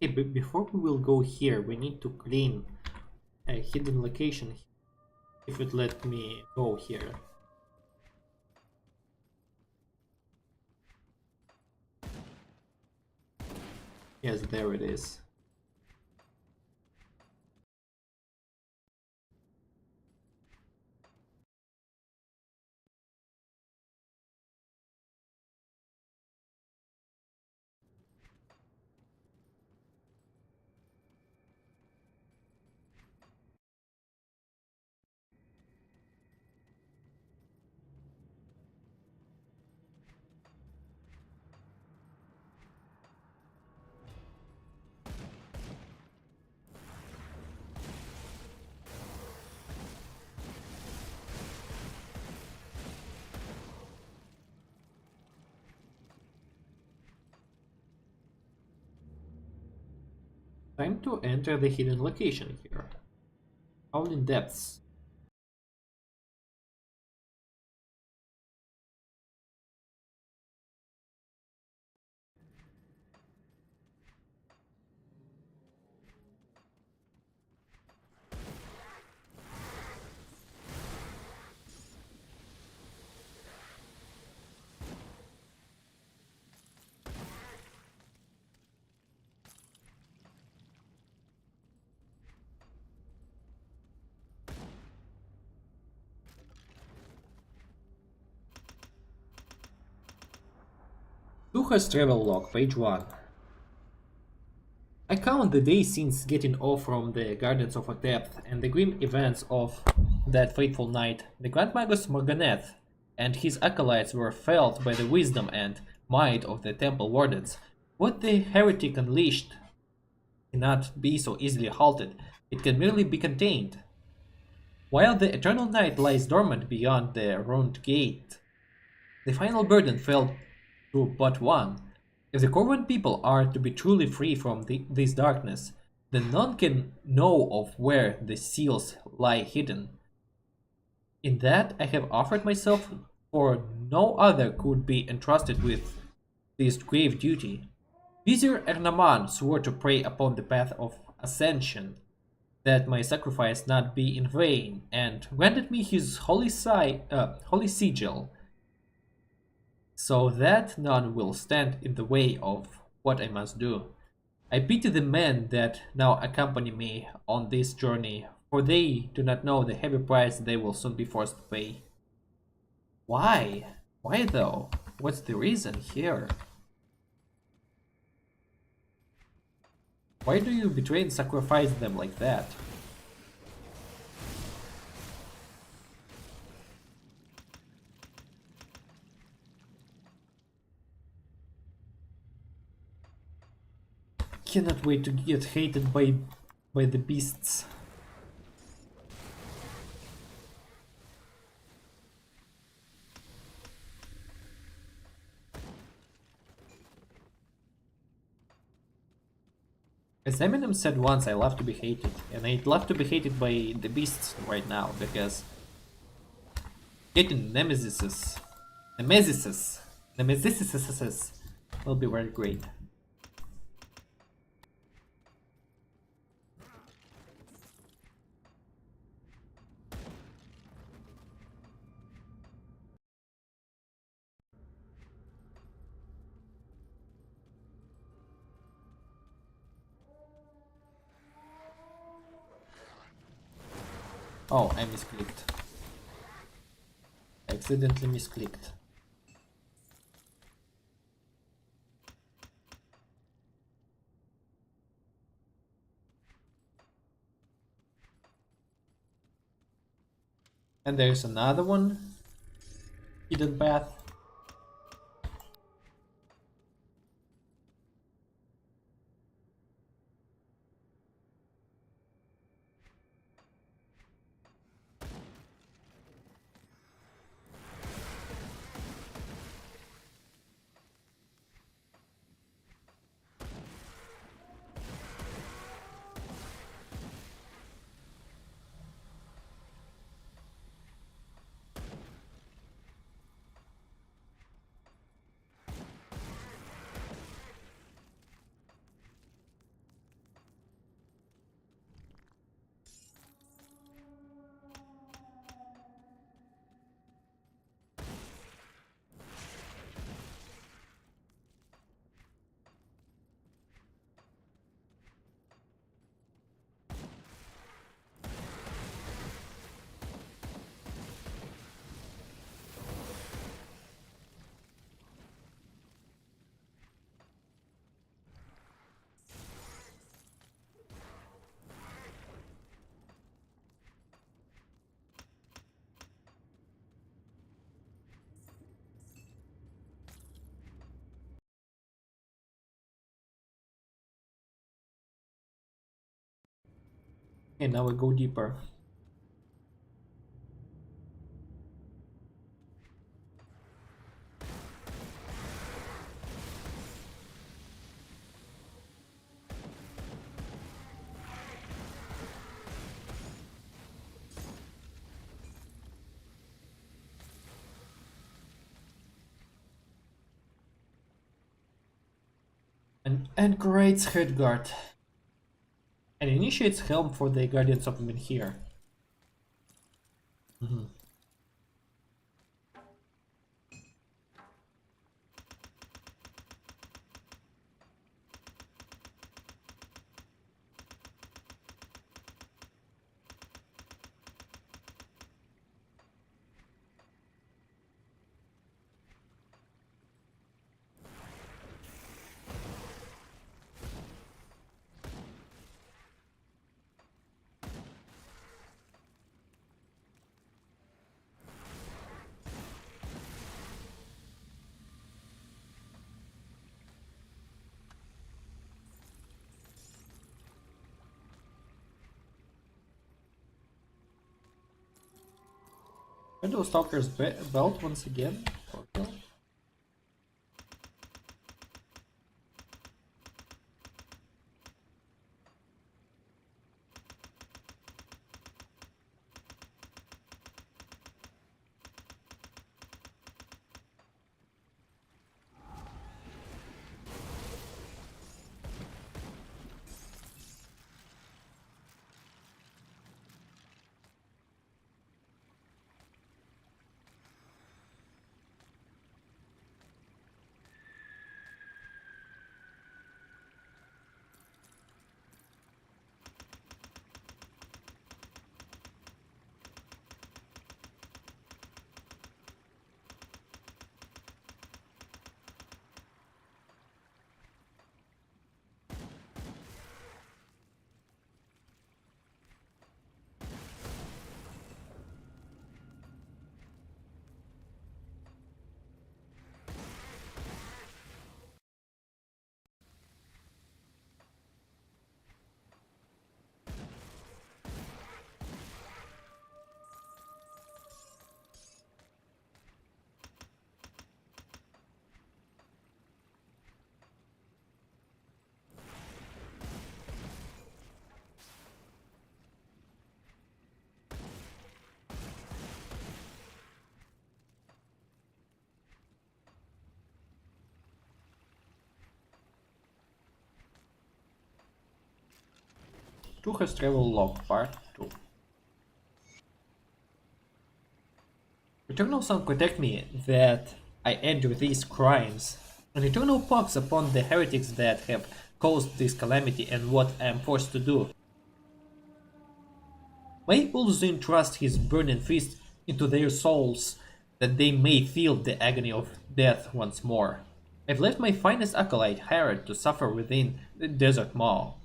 Okay, but before we will go here, we need to clean a hidden location. If it let me go here. Yes, there it is. Time to enter the hidden location here. Howling Depths. Luha's travel log, page 1. I count the days since getting off from the Gardens of a Depth and the grim events of that fateful night. The Grand Magus Morganeth and his acolytes were felled by the wisdom and might of the temple wardens. What the heretic unleashed cannot be so easily halted, it can merely be contained. While the eternal night lies dormant beyond the ruined gate, the final burden fell to but one. If the Corvan people are to be truly free from this darkness, then none can know of where the seals lie hidden. In that I have offered myself, for no other could be entrusted with this grave duty. Vizier Ernaman swore to pray upon the path of ascension, that my sacrifice not be in vain, and granted me his holy sigil, so that none will stand in the way of what I must do. I pity the men that now accompany me on this journey, for they do not know the heavy price they will soon be forced to pay. Why? Why though? What's the reason here? Why do you betray and sacrifice them like that? Cannot wait to get hated by the beasts. As Eminem said once, I love to be hated, and I'd love to be hated by the beasts right now, because getting Nemesis will be very great. Oh, I misclicked. I accidentally misclicked. And there's another one. Hidden path. Okay, now we go deeper. And anchorates headguard. And initiates helm for the Guardians of Menhir. Shadow Stalker's belt once again. Okay. To has travel log part 2. Eternal Sun protect me that I endure these crimes, and Eternal pox upon the heretics that have caused this calamity and what I am forced to do. May Ulzin trust his burning fist into their souls, that they may feel the agony of death once more. I've left my finest acolyte Herod to suffer within the desert maw.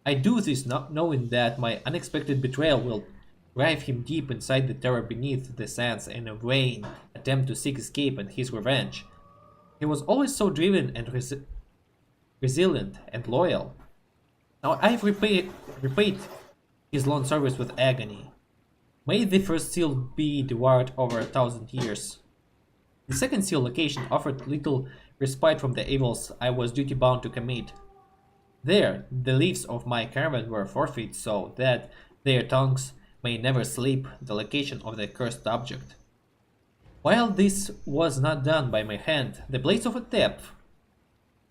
I do this not knowing that my unexpected betrayal will drive him deep inside the terror beneath the sands in a vain attempt to seek escape and his revenge. He was always so driven and resilient and loyal. Now I've repaid his long service with agony. May the first seal be devoured over 1,000 years. The second seal location offered little respite from the evils I was duty bound to commit. There, the leaves of my caravan were forfeit so that their tongues may never sleep the location of the cursed object. While this was not done by my hand, the blades of a depth,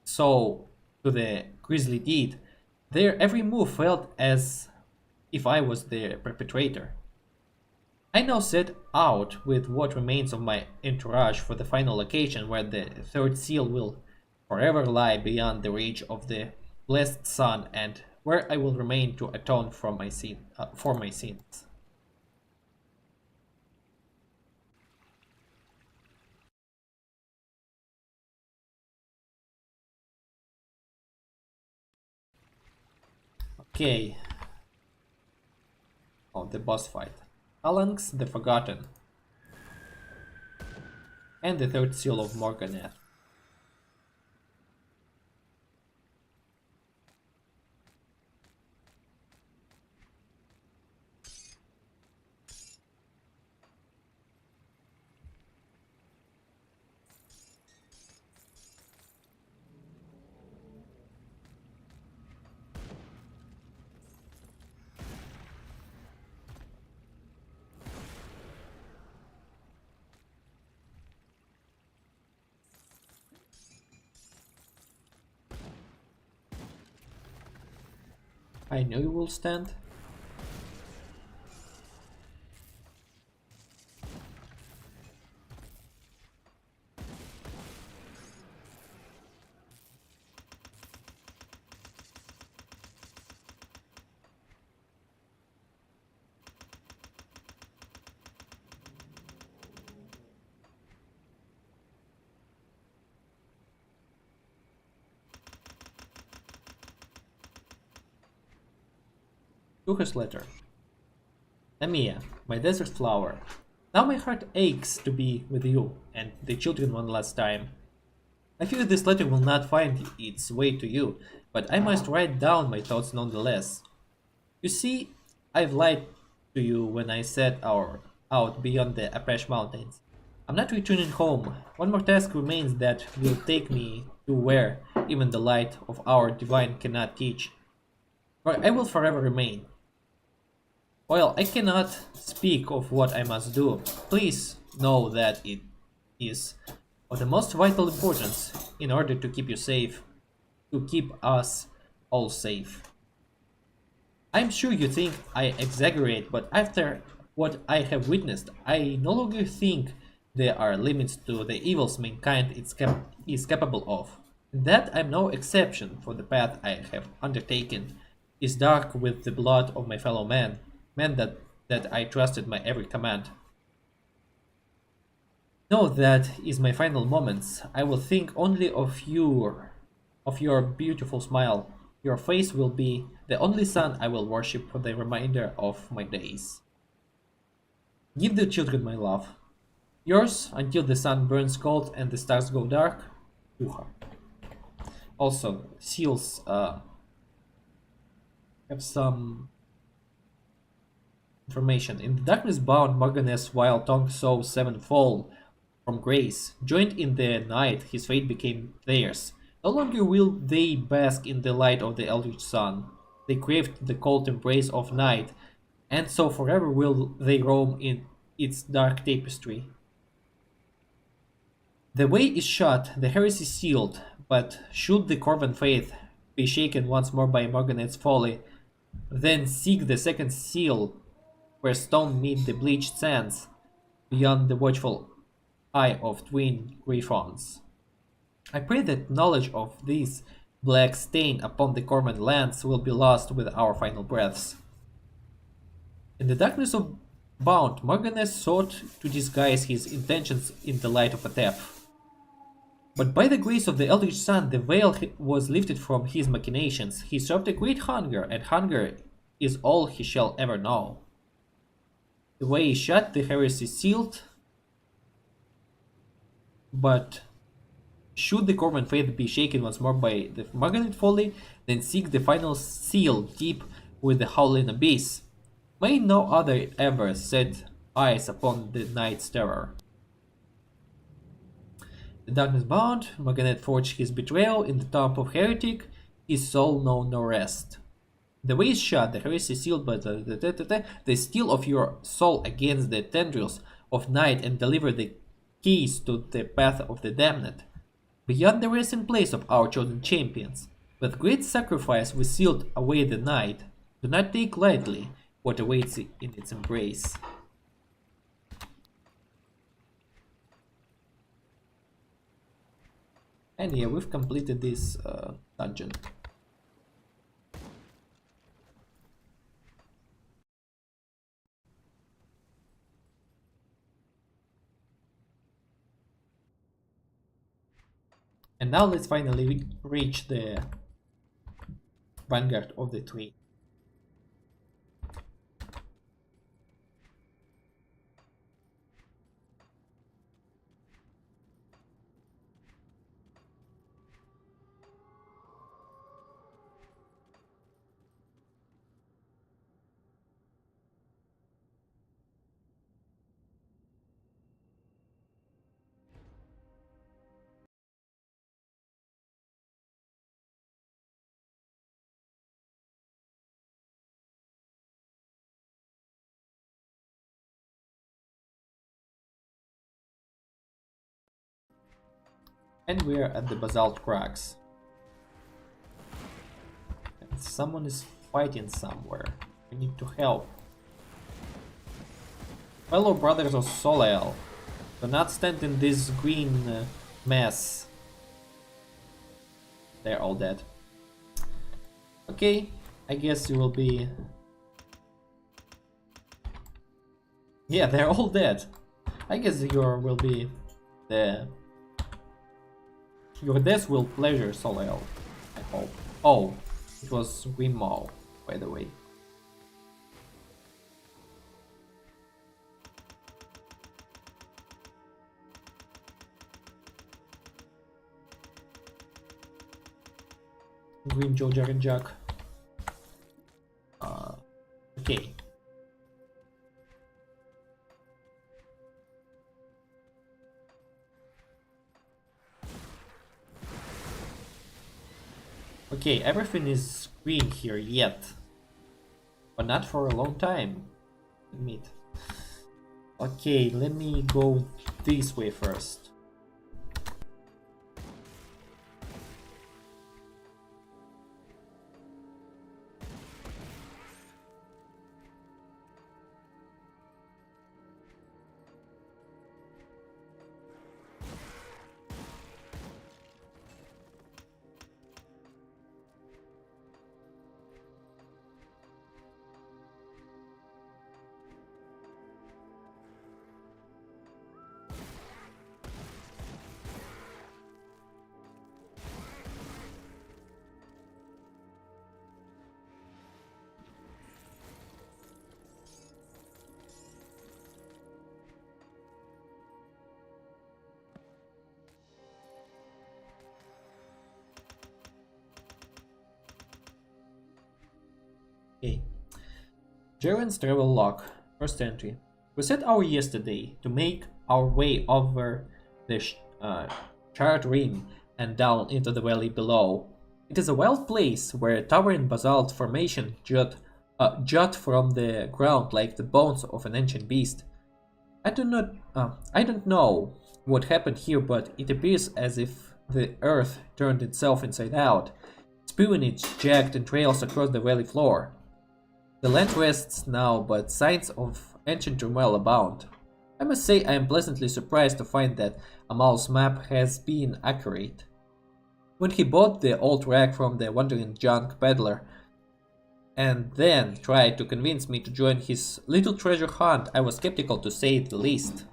so to the grisly deed, their every move felt as if I was the perpetrator. I now set out with what remains of my entourage for the final location where the third seal will forever lie beyond the reach of the blessed sun and where I will remain to atone for my sins. Okay. Oh, the boss fight. Phalanx the Forgotten. And the third seal of Morganeth. I knew you will stand. To his letter. Amia, my desert flower. Now my heart aches to be with you and the children one last time. I fear this letter will not find its way to you, but I must write down my thoughts nonetheless. You see, I've lied to you when I set out beyond the Apache Mountains. I'm not returning home. One more task remains that will take me to where even the light of our divine cannot teach. For I will forever remain. While I cannot speak of what I must do, please know that it is of the most vital importance in order to keep you safe, to keep us all safe. I'm sure you think I exaggerate, but after what I have witnessed, I no longer think there are limits to the evils mankind is capable of. That I'm no exception, for the path I have undertaken is dark with the blood of my fellow men, men that I trusted my every command. Know that is my final moments. I will think only of your beautiful smile. Your face will be the only sun I will worship for the remainder of my days. Give the children my love. Yours until the sun burns cold and the stars go dark. Yuha. Also, seals have some information. In the darkness bound Morganes while Tongue saw seven fall from grace. Joined in the night, his fate became theirs. No longer will they bask in the light of the eldritch sun. They craved the cold embrace of night, and so forever will they roam in its dark tapestry. The way is shut, the heresy sealed, but should the Corvan faith be shaken once more by Morganet's folly, then seek the second seal, where stone meet the bleached sands, beyond the watchful eye of twin griffons. I pray that knowledge of this black stain upon the Corvan lands will be lost with our final breaths. In the darkness of Bound, Morganes sought to disguise his intentions in the light of a theft. But by the grace of the Eldritch Sun, the veil was lifted from his machinations. He served a great hunger, and hunger is all he shall ever know. The way is shut, the heresy sealed, but should the Corvan faith be shaken once more by the Morganet folly, then seek the final seal deep with the howling abyss. May no other ever set eyes upon the night's terror. The darkness bound, Morganet forged his betrayal in the tomb of heretic, his soul know no rest. The way is shut, the heresy sealed, but the steel of your soul against the tendrils of night and deliver the keys to the path of the damned. Beyond the resting place of our chosen champions, with great sacrifice we sealed away the night. Do not take lightly what awaits in its embrace. And yeah, we've completed this dungeon. And now let's finally reach the Vanguard of the tree. And we're at the basalt cracks. And someone is fighting somewhere. We need to help. Fellow brothers of Soleil, do not stand in this green mess. They're all dead. Okay, I guess you will be... Yeah, they're all dead. I guess will be the... Your death will pleasure Soleil, I hope. Oh, it was Green Maw, by the way. Green Joe, Jack and Jack. Okay. Okay, everything is green here yet. But not for a long time. Admit. Okay, let me go this way first. Okay. Jaren's travel log. First entry. We set out yesterday to make our way over the charred rim and down into the valley below. It is a wild place where a towering basalt formation jut from the ground like the bones of an ancient beast. I don't know what happened here, but it appears as if the earth turned itself inside out, spewing its jagged entrails across the valley floor. The land rests now, but signs of ancient turmoil abound. I must say I am pleasantly surprised to find that Amal's map has been accurate. When he bought the old rag from the wandering junk peddler, and then tried to convince me to join his little treasure hunt, I was skeptical to say the least.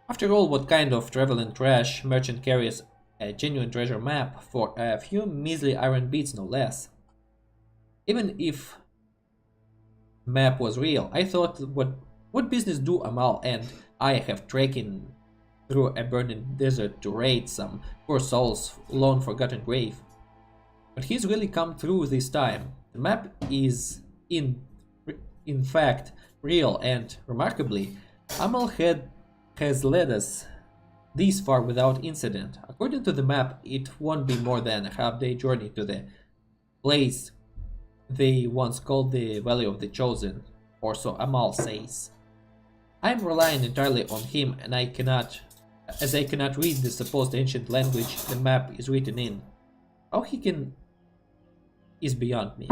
After all, what kind of traveling trash merchant carries a genuine treasure map for a few measly iron beads, no less? Even if map was real, I thought, what business do Amal and I have trekking through a burning desert to raid some poor soul's long forgotten grave? But he's really come through this time. The map is in fact real, and remarkably, Amal has led us this far without incident. According to the map, it won't be more than a half-day journey to the place they once called the Valley of the Chosen, or so Amal says. I am relying entirely on him, and I cannot read the supposed ancient language the map is written in. How he can is beyond me.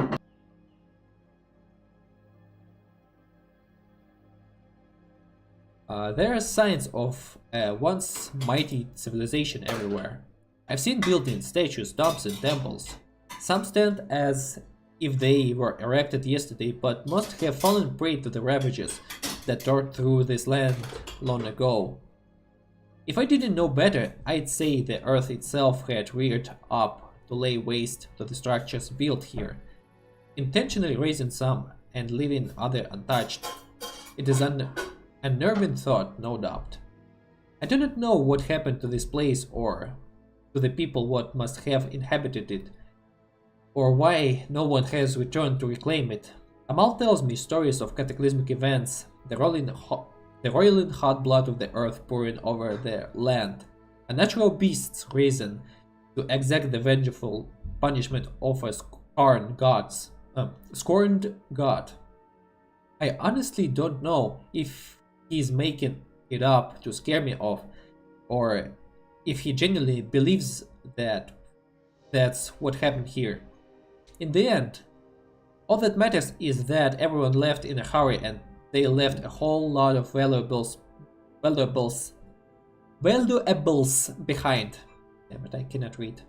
There are signs of a once mighty civilization everywhere. I've seen buildings, statues, tombs, and temples. Some stand as if they were erected yesterday, but must have fallen prey to the ravages that tore through this land long ago. If I didn't know better, I'd say the earth itself had reared up to lay waste to the structures built here, intentionally raising some and leaving others untouched. It is an unnerving thought, no doubt. I do not know what happened to this place or to the people what must have inhabited it, or why no one has returned to reclaim it. Amal tells me stories of cataclysmic events, the roiling hot blood of the earth pouring over the land, unnatural beasts risen to exact the vengeful punishment of a scorned god. I honestly don't know if he's making it up to scare me off, or if he genuinely believes that That's what happened here. In the end, all that matters is that everyone left in a hurry and they left a whole lot of valuables behind. Damn it, I cannot read.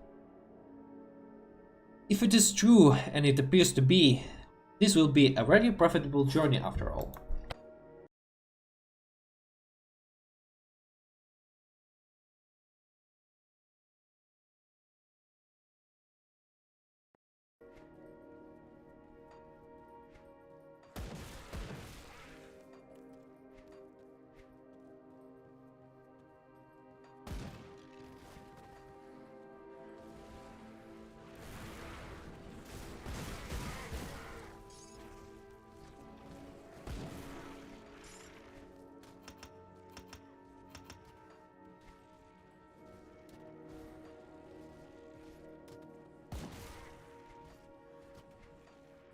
If it is true, and it appears to be, this will be a very profitable journey after all.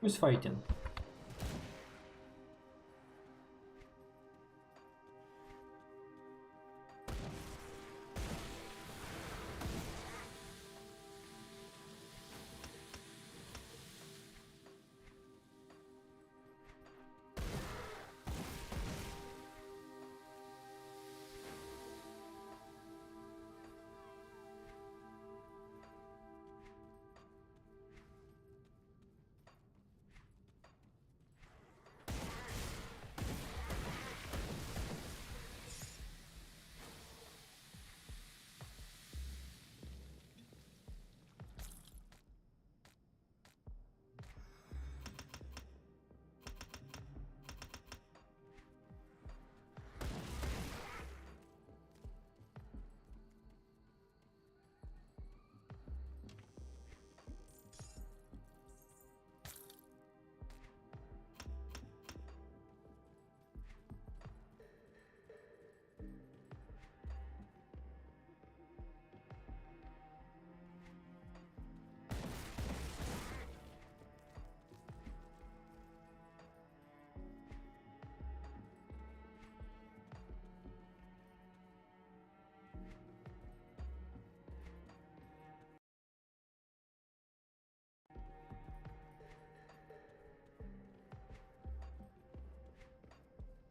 Who's fighting?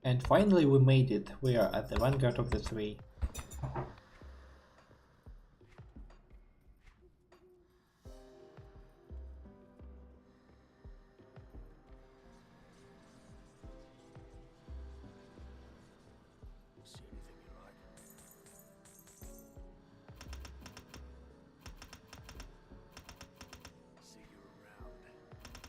And finally we made it. We are at the vanguard of the three. See anything you like?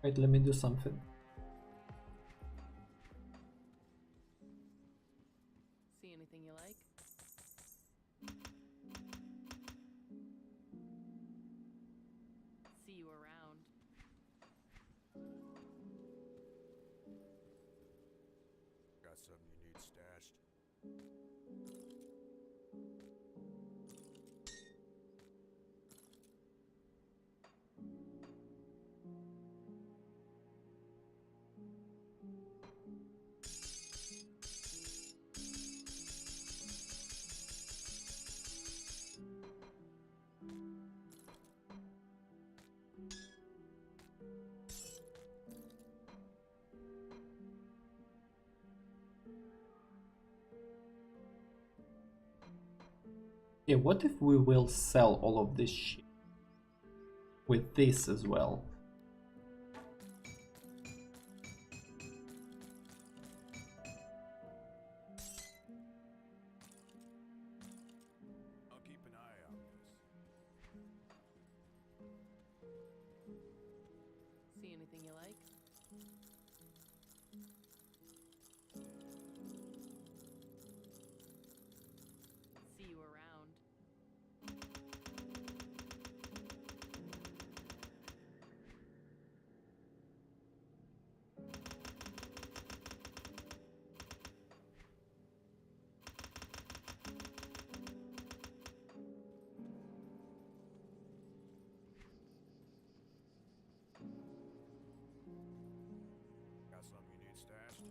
See you around. Wait, let me do something. See anything you like? See you around. Got something you need stashed? Yeah, what if we will sell all of this shit with this as well? anything you like? See you around. Got something you need stashed?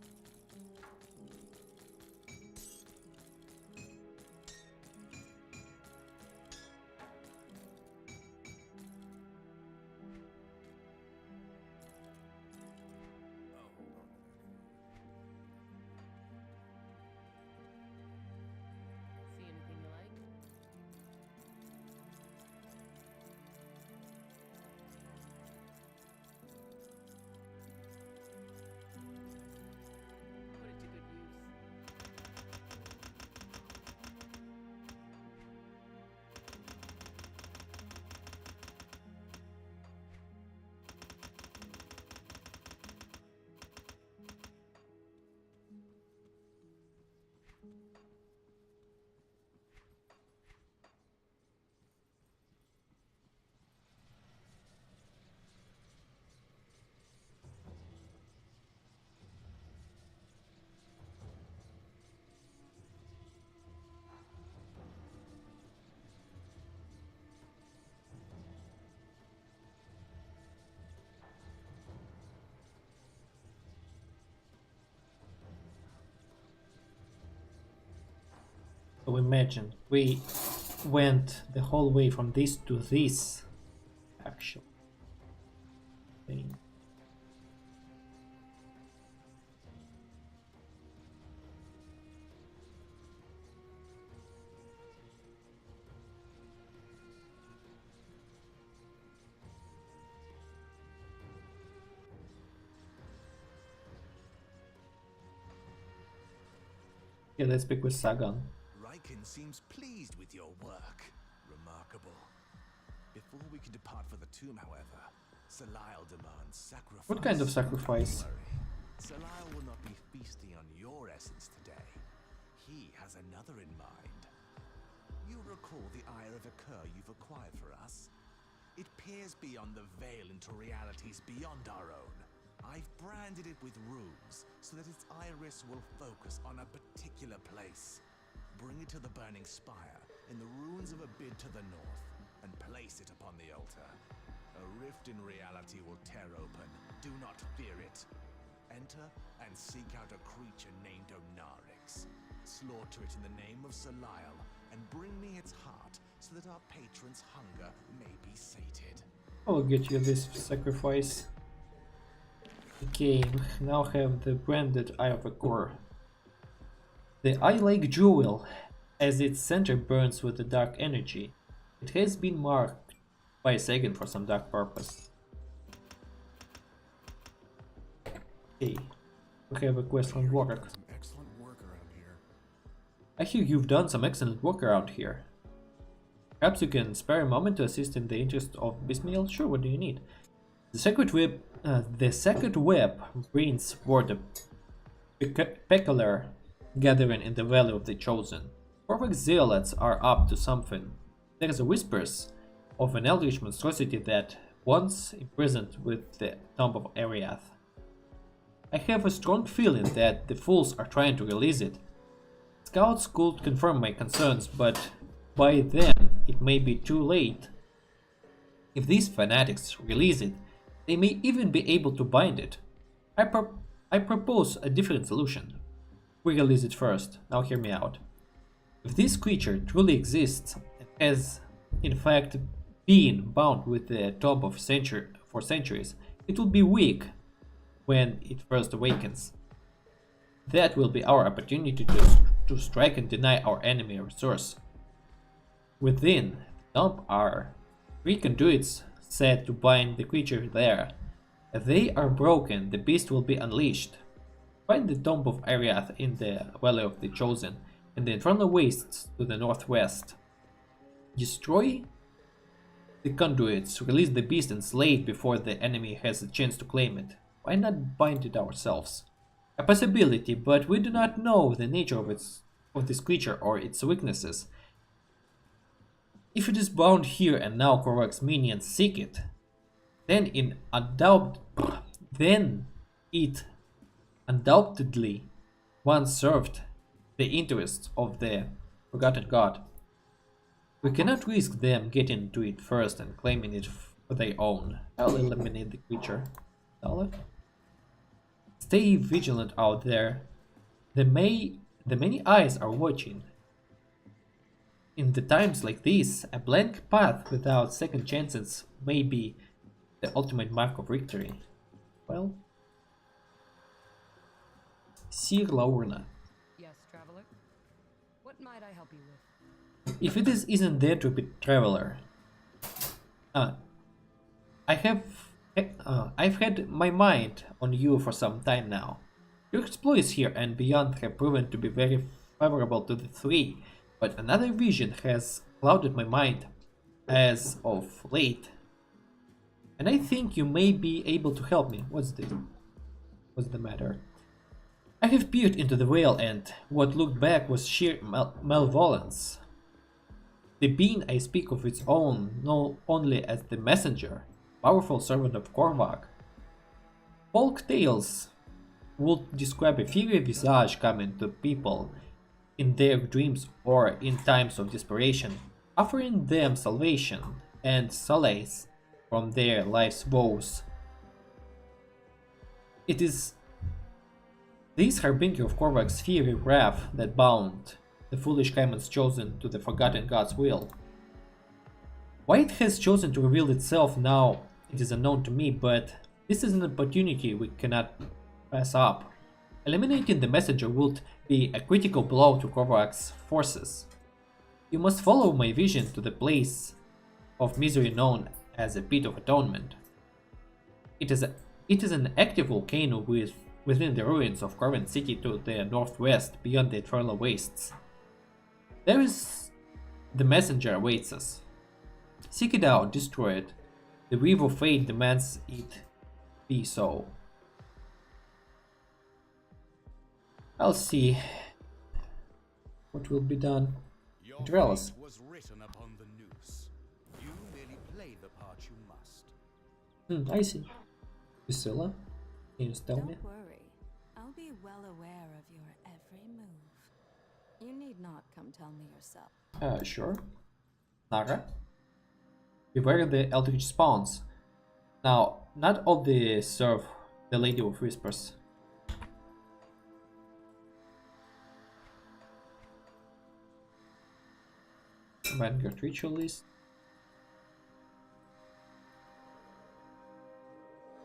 Oh, hold on a minute. See anything you like? Put it to good use. So imagine we went the whole way from this to this actual thing. Yeah, let's speak with Sagan. Riken seems pleased with your work. Remarkable. Before we can depart for the tomb, however, Salile demands sacrifice. What kind of sacrifice? Don't worry. Salile will not be feasting on your essence today. He has another in mind. You recall the eye of a cur you've acquired for us? It peers beyond the veil into realities beyond our own. I've branded it with runes so that its iris will focus on a particular place. Bring it to the burning spire in the ruins of a bid to the north and place it upon the altar. A rift in reality will tear open. Do not fear it. Enter and seek out a creature named Onarix. Slaughter it in the name of Salile and bring me its heart so that our patron's hunger may be sated. I'll get you this sacrifice. Okay, we now have the branded Eye of a Core. The eye-like jewel, as its center burns with the dark energy, it has been marked by Sagan for some dark purpose. Okay, we have a quest from Warwick. Some excellent work around here. I hear you've done some excellent work around here. Perhaps you can spare a moment to assist in the interest of Bismail? Sure, what do you need? The second web brings word a peculiar gathering in the Valley of the Chosen. Perfect zealots are up to something. There is a whispers of an eldritch monstrosity that once imprisoned with the Tomb of Ariath. I have a strong feeling that the fools are trying to release it. Scouts could confirm my concerns, but by then it may be too late. If these fanatics release it, they may even be able to bind it. I propose a different solution. We release it first. Now hear me out. If this creature truly exists and has in fact been bound with the Tomb for centuries, it will be weak when it first awakens. That will be our opportunity to strike and deny our enemy a resource. Within the tomb are 3 conduits set to bind the creature there. If they are broken, the beast will be unleashed. Find the Tomb of Ariath in the Valley of the Chosen and the infernal wastes to the northwest. Destroy the conduits, release the beast and slay it before the enemy has a chance to claim it. Why not bind it ourselves? A possibility, but we do not know the nature of this creature or its weaknesses. If it is bound here and now Korvak's minions seek it, then it undoubtedly once served the interests of the forgotten god. We cannot risk them getting to it first and claiming it for their own. I'll eliminate the creature. Stay vigilant out there. The many eyes are watching. In the times like these, a blank path without second chances may be the ultimate mark of victory. Well, Sir Laurna. Yes, traveler. What might I help you with? If it isn't there to be traveler, I've had my mind on you for some time now. Your exploits here and beyond have proven to be very favorable to the three, but another vision has clouded my mind as of late. And I think you may be able to help me. What's the matter? I have peered into the veil and what looked back was sheer malevolence. The being I speak of its own, known only as the messenger, powerful servant of Korvak. Folk tales would describe a fiery visage coming to people in their dreams or in times of desperation, offering them salvation and solace from their life's woes. It is this harbinger of Korvak's fiery wrath that bound the foolish Caimans chosen to the forgotten god's will. Why it has chosen to reveal itself now, it is unknown to me, but this is an opportunity we cannot pass up. Eliminating the messenger would be a critical blow to Korvak's forces. You must follow my vision to the place of misery known as a Pit of Atonement. It is an active volcano within the ruins of Corvin City to the northwest, beyond the eternal wastes. There is the messenger awaits us. Seek it out, destroy it. The weave of fate demands it be so. I'll see what will be done. Your Drellis. fate was written upon the noose. You merely play the part you must. I see. Priscilla, can you tell me? Don't worry. I'll be well aware of your every move. You need not come tell me yourself. Sure. Nara. Beware the eldritch spawns. Now, not all the serve the Lady of Whispers. Vanguard ritualist.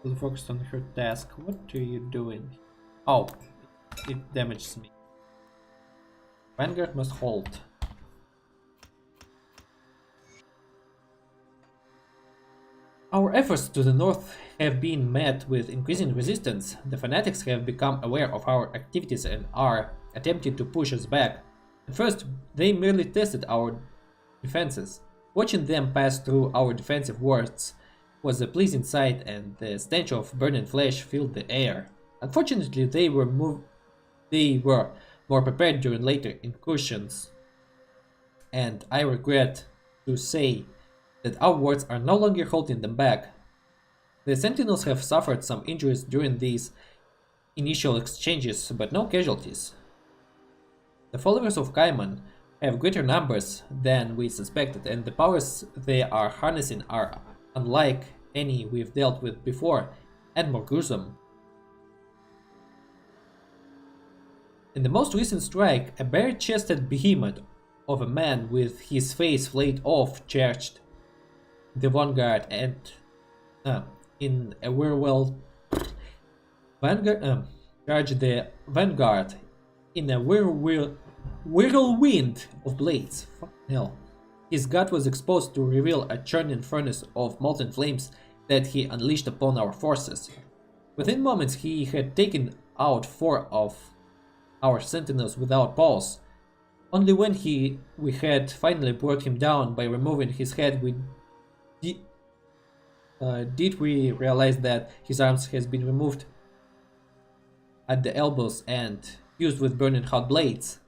Will focus on her task. What are you doing? Oh, it damages me. Vanguard must hold. Our efforts to the north have been met with increasing resistance. The fanatics have become aware of our activities and are attempting to push us back. At first, they merely tested our defenses. Watching them pass through our defensive wards was a pleasing sight, and the stench of burning flesh filled the air. Unfortunately, they were more prepared during later incursions, and I regret to say that our wards are no longer holding them back. The sentinels have suffered some injuries during these initial exchanges, but no casualties. The followers of Caiman have greater numbers than we suspected, and the powers they are harnessing are unlike any we've dealt with before, and more gruesome. In the most recent strike, a bare-chested behemoth of a man with his face flayed off charged the Vanguard and in a whirlwind charged the Vanguard in a whirlwind of blades. Fuck hell. His gut was exposed to reveal a churning furnace of molten flames that he unleashed upon our forces. Within moments he had taken out 4 of our sentinels without pause. Only when we had finally brought him down by removing his head Did, did we realize that his arms has been removed at the elbows and used with burning hot blades?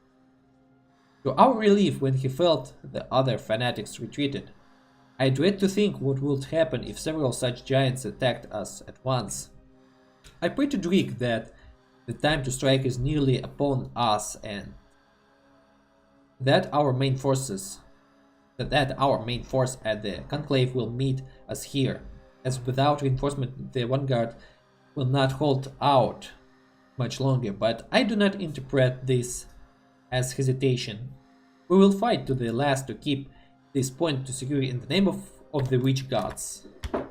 To our relief when he felt the other fanatics retreated. I dread to think what would happen if several such giants attacked us at once. I pray to Drake that the time to strike is nearly upon us and that our main force at the conclave will meet us here, as without reinforcement the Vanguard will not hold out much longer, but I do not interpret this as hesitation. We will fight to the last to keep this point to secure in the name of the witch gods. Come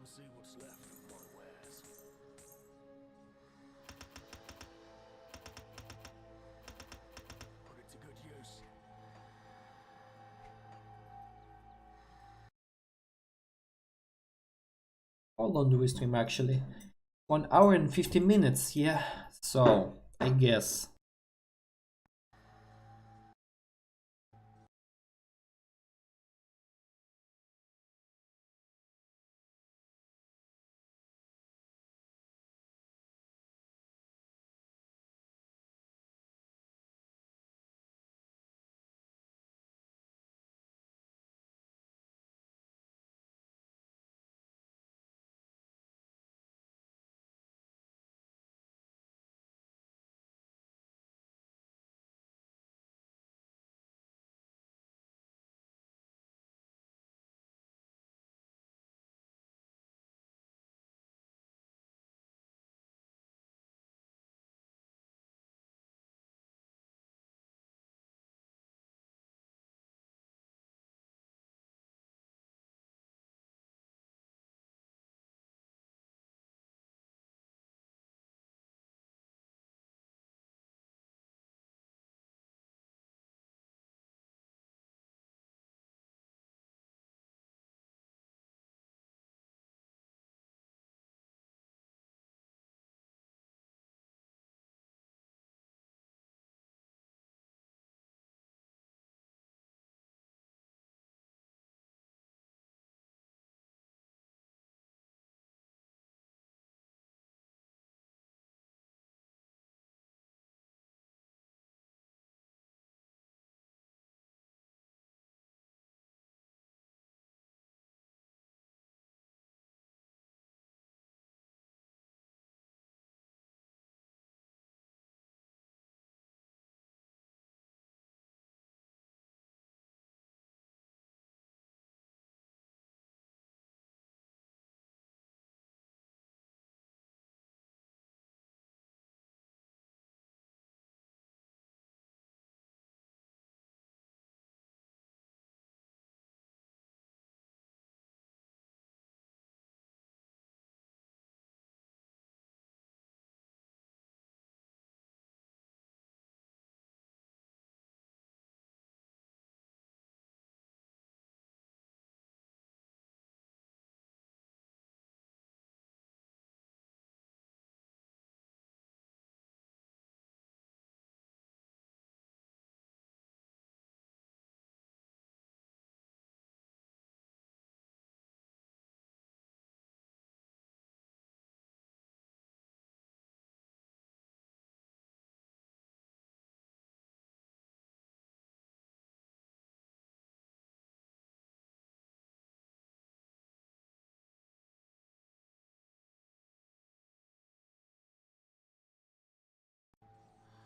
see what's left of my wares. Put it to good use. How long do we stream actually? 1 hour and 50 minutes, yeah. So, I guess.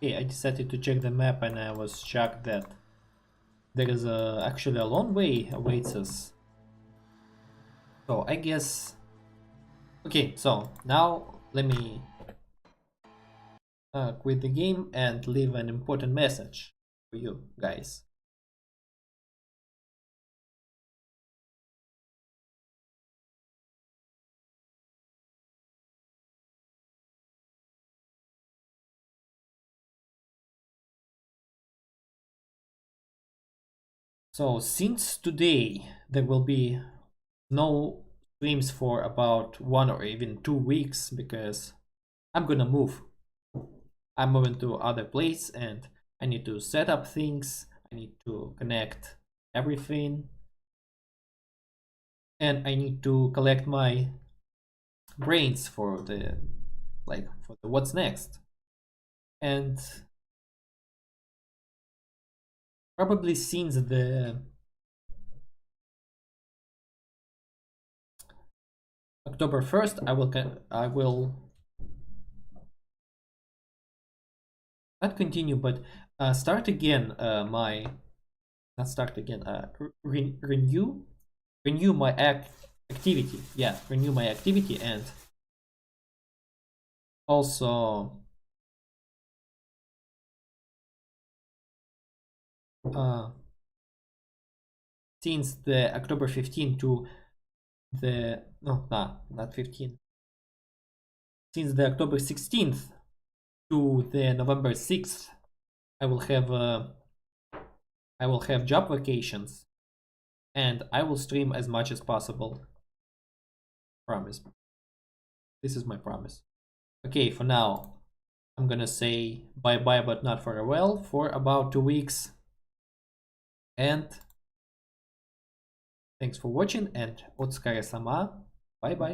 Okay, I decided to check the map and I was shocked that there is actually a long way awaits us. So I guess... Okay, so now let me quit the game and leave an important message for you guys. So since today there will be no streams for about 1 or even 2 weeks because I'm gonna move. I'm moving to other place and I need to set up things, I need to connect everything, and I need to collect my brains for the what's next. And probably since the October 1st, I will not continue, but start again not start again, renew my activity. Yeah, renew my activity, and also since the October 15 to the not 15, since the October 16th to the November 6th, I will have job vacations, and I will stream as much as possible. Promise. This is my promise. Okay, for now, I'm gonna say bye-bye, but not farewell, for about 2 weeks. And thanks for watching, and Otskare-sama. Bye-bye.